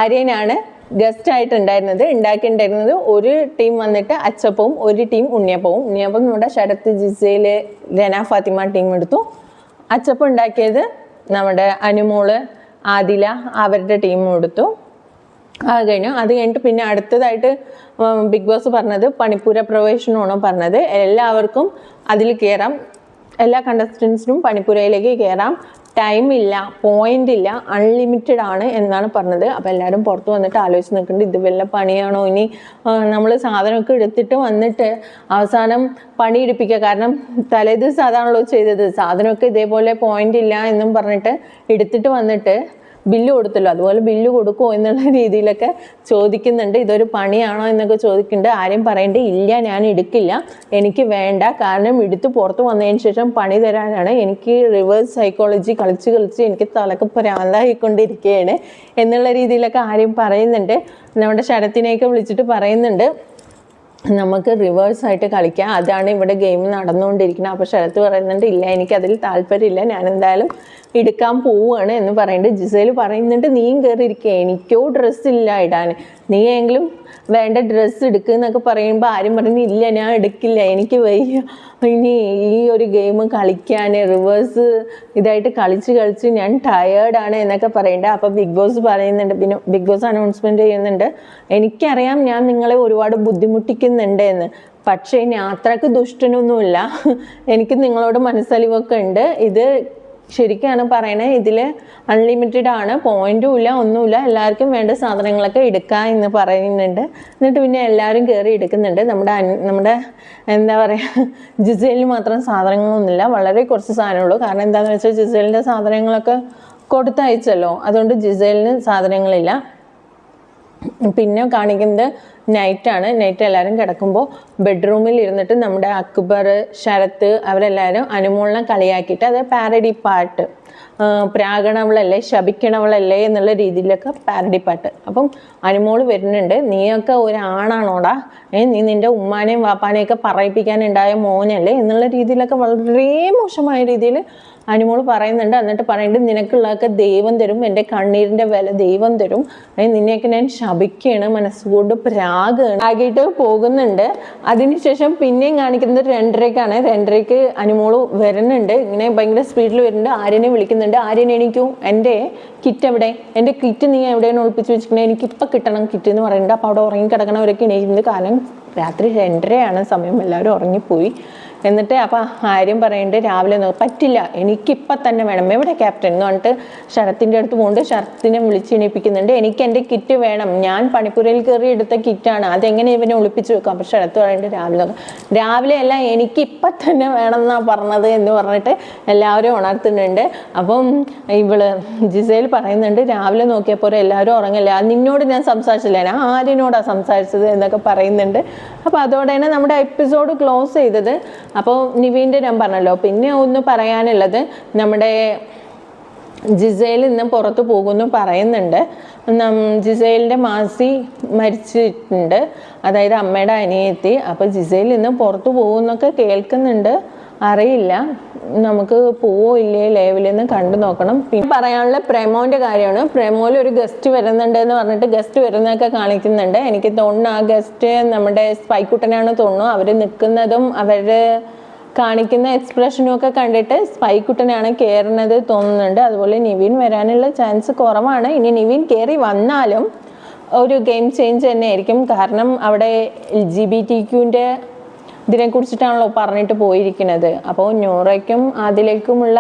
ആര്യനാണ് ഗസ്റ്റായിട്ട് ഉണ്ടാക്കിയിട്ടുണ്ടായിരുന്നത്. ഒരു ടീം വന്നിട്ട് അച്ചപ്പവും ഒരു ടീം ഉണ്ണിയപ്പവും. ഉണ്ണിയപ്പം നമ്മുടെ ശരത്ത്, ജിസേല്, രന ഫാത്തിമ ടീം എടുത്തു. അച്ചപ്പം ഉണ്ടാക്കിയത് നമ്മുടെ അനുമോള്, ആദില, അവരുടെ ടീമും എടുത്തു. അത് കഴിഞ്ഞിട്ട് പിന്നെ അടുത്തതായിട്ട് ബിഗ് ബോസ് പറഞ്ഞത് പണിപ്പൂര പ്രവേശനമാണോ പറഞ്ഞത്, എല്ലാവർക്കും അതിൽ കയറാം, എല്ലാ കണ്ടസ്റ്റൻസിനും പണിപ്പുരയിലേക്ക് കയറാം, ടൈമില്ല, പോയിന്റ് ഇല്ല, അൺലിമിറ്റഡ് ആണ് എന്നാണ് പറഞ്ഞത്. അപ്പോൾ എല്ലാവരും പുറത്ത് വന്നിട്ട് ആലോചിച്ച് നിൽക്കുന്നുണ്ട്, ഇത് വല്ല പണിയാണോ, ഇനി നമ്മൾ സാധനമൊക്കെ എടുത്തിട്ട് വന്നിട്ട് അവസാനം പണിയെടുപ്പിക്കുക. കാരണം തലേദിവസം അതാണല്ലോ ചെയ്തത്, സാധനമൊക്കെ ഇതേപോലെ പോയിന്റ് ഇല്ല എന്നും പറഞ്ഞിട്ട് എടുത്തിട്ട് വന്നിട്ട് ബില്ല് കൊടുത്തല്ലോ, അതുപോലെ ബില്ല് കൊടുക്കുമോ എന്നുള്ള രീതിയിലൊക്കെ ചോദിക്കുന്നുണ്ട്. ഇതൊരു പണിയാണോ എന്നൊക്കെ ചോദിക്കുന്നുണ്ട്. ആരും പറയേണ്ടത് ഇല്ല, ഞാൻ എടുക്കില്ല, എനിക്ക് വേണ്ട, കാരണം എടുത്ത് പുറത്ത് വന്നതിന് ശേഷം പണി തരാനാണ്. എനിക്ക് റിവേഴ്സ് സൈക്കോളജി കളിച്ച് എനിക്ക് തലക്ക് പ്രാന്തായിക്കൊണ്ടിരിക്കുകയാണ് എന്നുള്ള രീതിയിലൊക്കെ ആരും പറയുന്നുണ്ട്. നമ്മുടെ ശരത്തിനെയൊക്കെ വിളിച്ചിട്ട് പറയുന്നുണ്ട്, നമുക്ക് റിവേഴ്സായിട്ട് കളിക്കാം, അതാണ് ഇവിടെ ഗെയിം നടന്നുകൊണ്ടിരിക്കുന്നത്. അപ്പോൾ ശരത്ത് പറയുന്നുണ്ട്, ഇല്ല, എനിക്കതിൽ താല്പര്യമില്ല, ഞാൻ എന്തായാലും എടുക്കാൻ പോവുകയാണ് എന്ന് പറയുന്നുണ്ട്. ജിസേല് പറയുന്നുണ്ട്, നീയും കയറിയിരിക്കുക, എനിക്കോ ഡ്രസ്സില്ല ഇടാൻ, നീയെങ്കിലും വേണ്ട ഡ്രസ്സ് എടുക്കുക എന്നൊക്കെ പറയുമ്പോൾ ആരും പറയുന്നു, ഇല്ല, ഞാൻ എടുക്കില്ല, എനിക്ക് വയ്യ, ഇനി ഈ ഒരു ഗെയിം കളിക്കാൻ റിവേഴ്സ് ഇതായിട്ട് കളിച്ച് ഞാൻ ടയേർഡാണ് എന്നൊക്കെ പറയുന്നുണ്ട്. അപ്പോൾ ബിഗ് ബോസ് പറയുന്നുണ്ട്, പിന്നെ ബിഗ് ബോസ് അനൗൺസ്മെൻറ്റ് ചെയ്യുന്നുണ്ട്, എനിക്കറിയാം ഞാൻ നിങ്ങളെ ഒരുപാട് ബുദ്ധിമുട്ടിക്കുന്നുണ്ട് എന്ന്, പക്ഷേ ഞാൻ അത്രയ്ക്ക് ദുഷ്ടനൊന്നുമില്ല, എനിക്ക് നിങ്ങളോട് മനസ്സലിവൊക്കെ ഉണ്ട്, ഇത് ശരിക്കാണ് പറയണേ, ഇതിൽ അൺലിമിറ്റഡ് ആണ്, പോയിന്റും ഇല്ല, ഒന്നുമില്ല, എല്ലാവർക്കും വേണ്ട സാധനങ്ങളൊക്കെ എടുക്കാം എന്ന് പറയുന്നുണ്ട്. എന്നിട്ട് പിന്നെ എല്ലാവരും കയറി എടുക്കുന്നുണ്ട്. നമ്മുടെ എന്താ പറയുക, ജിസേലിന് മാത്രം സാധനങ്ങളൊന്നുമില്ല, വളരെ കുറച്ച് സാധനമുള്ളൂ. കാരണം എന്താണെന്ന് വെച്ചാൽ ജിസേലിൻ്റെ സാധനങ്ങളൊക്കെ കൊടുത്തയച്ചല്ലോ, അതുകൊണ്ട് ജിസേലിന് സാധനങ്ങളില്ല. പിന്നെ കാണിക്കുന്നത് നൈറ്റാണ്. നൈറ്റ് എല്ലാവരും കിടക്കുമ്പോൾ ബെഡ്റൂമിൽ ഇരുന്നിട്ട് നമ്മുടെ അക്ബർ, ശരത്ത് അവരെല്ലാവരും അനുമോളിനെ കളിയാക്കിയിട്ട്, അത് പാരഡി പാട്ട്, പ്രാകണവളല്ലേ, ശപിക്കണവളല്ലേ എന്നുള്ള രീതിയിലൊക്കെ പാരഡി പാട്ട്. അപ്പം അനുമോള് വരുന്നുണ്ട്, നീയൊക്കെ ഒരാണാണോടാ, നീ നിൻ്റെ ഉമ്മാനെയും വാപ്പാനെയൊക്കെ പറയിപ്പിക്കാനുണ്ടായ മോനല്ലേ എന്നുള്ള രീതിയിലൊക്കെ വളരെ മോശമായ രീതിയിൽ അനുമോള് പറയുന്നുണ്ട്. എന്നിട്ട് പറയുന്നുണ്ട്, നിനക്കുള്ളതൊക്കെ ദൈവം തരും, എൻ്റെ കണ്ണീരിൻ്റെ വില ദൈവം തരും, നിന്നെയൊക്കെ ഞാൻ ശപിക്കുകയാണ്, മനസ്സുകൊണ്ട് പ്രാഗാണ് ആകിയിട്ട് പോകുന്നുണ്ട്. അതിനുശേഷം പിന്നെയും കാണിക്കുന്നത് 2:30-ക്കാണ്. 2:30-ക്ക് അനുമോള് വരുന്നുണ്ട്, ഇങ്ങനെ ഭയങ്കര സ്പീഡിൽ വരുന്നുണ്ട്. ആര്യനെ വിളിക്കുന്നുണ്ട്. ആര്യൻ എണീക്കൂ, എൻ്റെ കിറ്റ് എവിടെ, എൻ്റെ കിറ്റ് നീ എവിടെയാണ് ഒളിപ്പിച്ച് വെച്ചിരിക്കുന്നത്, എനിക്കിപ്പോൾ കിട്ടണം കിറ്റ് എന്ന് പറയുന്നുണ്ട്. അപ്പോൾ അവിടെ ഉറങ്ങി കിടക്കണവരൊക്കെ എണീക്കുന്നത്, കാരണം രാത്രി 2:30 സമയം, എല്ലാവരും ഉറങ്ങിപ്പോയി. എന്നിട്ട് അപ്പോൾ ആര്യം പറയുന്നുണ്ട് രാവിലെ പറ്റില്ല, എനിക്കിപ്പം തന്നെ വേണം, എവിടെ ക്യാപ്റ്റൻ എന്ന് പറഞ്ഞിട്ട് ശരത്തിൻ്റെ അടുത്ത് പോകുന്നുണ്ട്. ശരത്തിനെ വിളിച്ച് എണീപ്പിക്കുന്നുണ്ട്. എനിക്ക് എൻ്റെ കിറ്റ് വേണം, ഞാൻ പണിപ്പുരയിൽ കയറി എടുത്ത കിറ്റാണ്, അതെങ്ങനെ ഇവനെ ഒളിപ്പിച്ച് വെക്കാം. അപ്പോൾ ശരത്ത് പറയുന്നുണ്ട് രാവിലെ അല്ല, എനിക്കിപ്പം തന്നെ വേണം എന്നാണ് പറഞ്ഞത് എന്ന് പറഞ്ഞിട്ട് എല്ലാവരും ഉണർത്തുന്നുണ്ട്. അപ്പം ഇവള് ജിസേൽ പറയുന്നുണ്ട് രാവിലെ നോക്കിയപ്പോൾ എല്ലാവരും ഉറങ്ങില്ല, നിന്നോട് ഞാൻ സംസാരിച്ചില്ല, ഞാൻ ആര്യനോടാണ് സംസാരിച്ചത് എന്നൊക്കെ പറയുന്നുണ്ട്. അപ്പോൾ അതോടെയാണ് നമ്മുടെ എപ്പിസോഡ് ക്ലോസ് ചെയ്തത്. അപ്പോൾ നിവീൻ്റെ ഞാൻ പറഞ്ഞല്ലോ. പിന്നെ ഒന്ന് പറയാനുള്ളത്, നമ്മുടെ ജിസേൽ ഇന്ന് പുറത്ത് പോകുന്നു പറയുന്നുണ്ട്. ജിസേലിൻ്റെ മാസി മരിച്ചിട്ടുണ്ട്, അതായത് അമ്മയുടെ അനിയത്തി. അപ്പോൾ ജിസേൽ ഇന്ന് പുറത്ത് പോകുന്നൊക്കെ കേൾക്കുന്നുണ്ട്, അറിയില്ല, നമുക്ക് പോവോ ഇല്ലേ ലൈവിലെന്ന് കണ്ടു നോക്കണം. പിന്നെ പറയാനുള്ള പ്രേമോൻ്റെ കാര്യമാണ്. പ്രേമോയിൽ ഒരു ഗസ്റ്റ് വരുന്നുണ്ട് എന്ന് പറഞ്ഞിട്ട് ഗസ്റ്റ് വരുന്നതൊക്കെ കാണിക്കുന്നുണ്ട്. എനിക്ക് തോന്നുന്നു ആ ഗസ്റ്റ് നമ്മുടെ സ്പൈക്കുട്ടനാണ് തോന്നുന്നു. അവർ നിൽക്കുന്നതും അവർ കാണിക്കുന്ന എക്സ്പ്രഷനും ഒക്കെ കണ്ടിട്ട് സ്പൈക്കുട്ടനാണ് കയറുന്നത് തോന്നുന്നുണ്ട്. അതുപോലെ നിവിൻ വരാനുള്ള ചാൻസ് കുറവാണ്. ഇനി നിവിൻ കയറി വന്നാലും ഒരു ഗെയിം ചേഞ്ച് തന്നെ ആയിരിക്കും, കാരണം അവിടെ LGBTQ ഇതിനെക്കുറിച്ചിട്ടാണല്ലോ പറഞ്ഞിട്ട് പോയിരിക്കുന്നത്. അപ്പോൾ നൂറയ്ക്കും അതിലേക്കുമുള്ള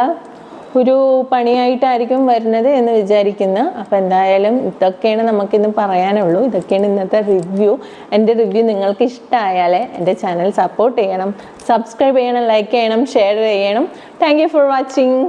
ഒരു പണിയായിട്ടായിരിക്കും വരുന്നത് എന്ന് വിചാരിക്കുന്നു. അപ്പോൾ എന്തായാലും ഇതൊക്കെയാണ് നമുക്കിന്ന് പറയാനുള്ളൂ. ഇതൊക്കെയാണ് ഇന്നത്തെ റിവ്യൂ. എൻ്റെ റിവ്യൂ നിങ്ങൾക്ക് ഇഷ്ടമായാൽ എൻ്റെ ചാനൽ സപ്പോർട്ട് ചെയ്യണം, സബ്സ്ക്രൈബ് ചെയ്യണം, ലൈക്ക് ചെയ്യണം, ഷെയർ ചെയ്യണം. Thank you for watching.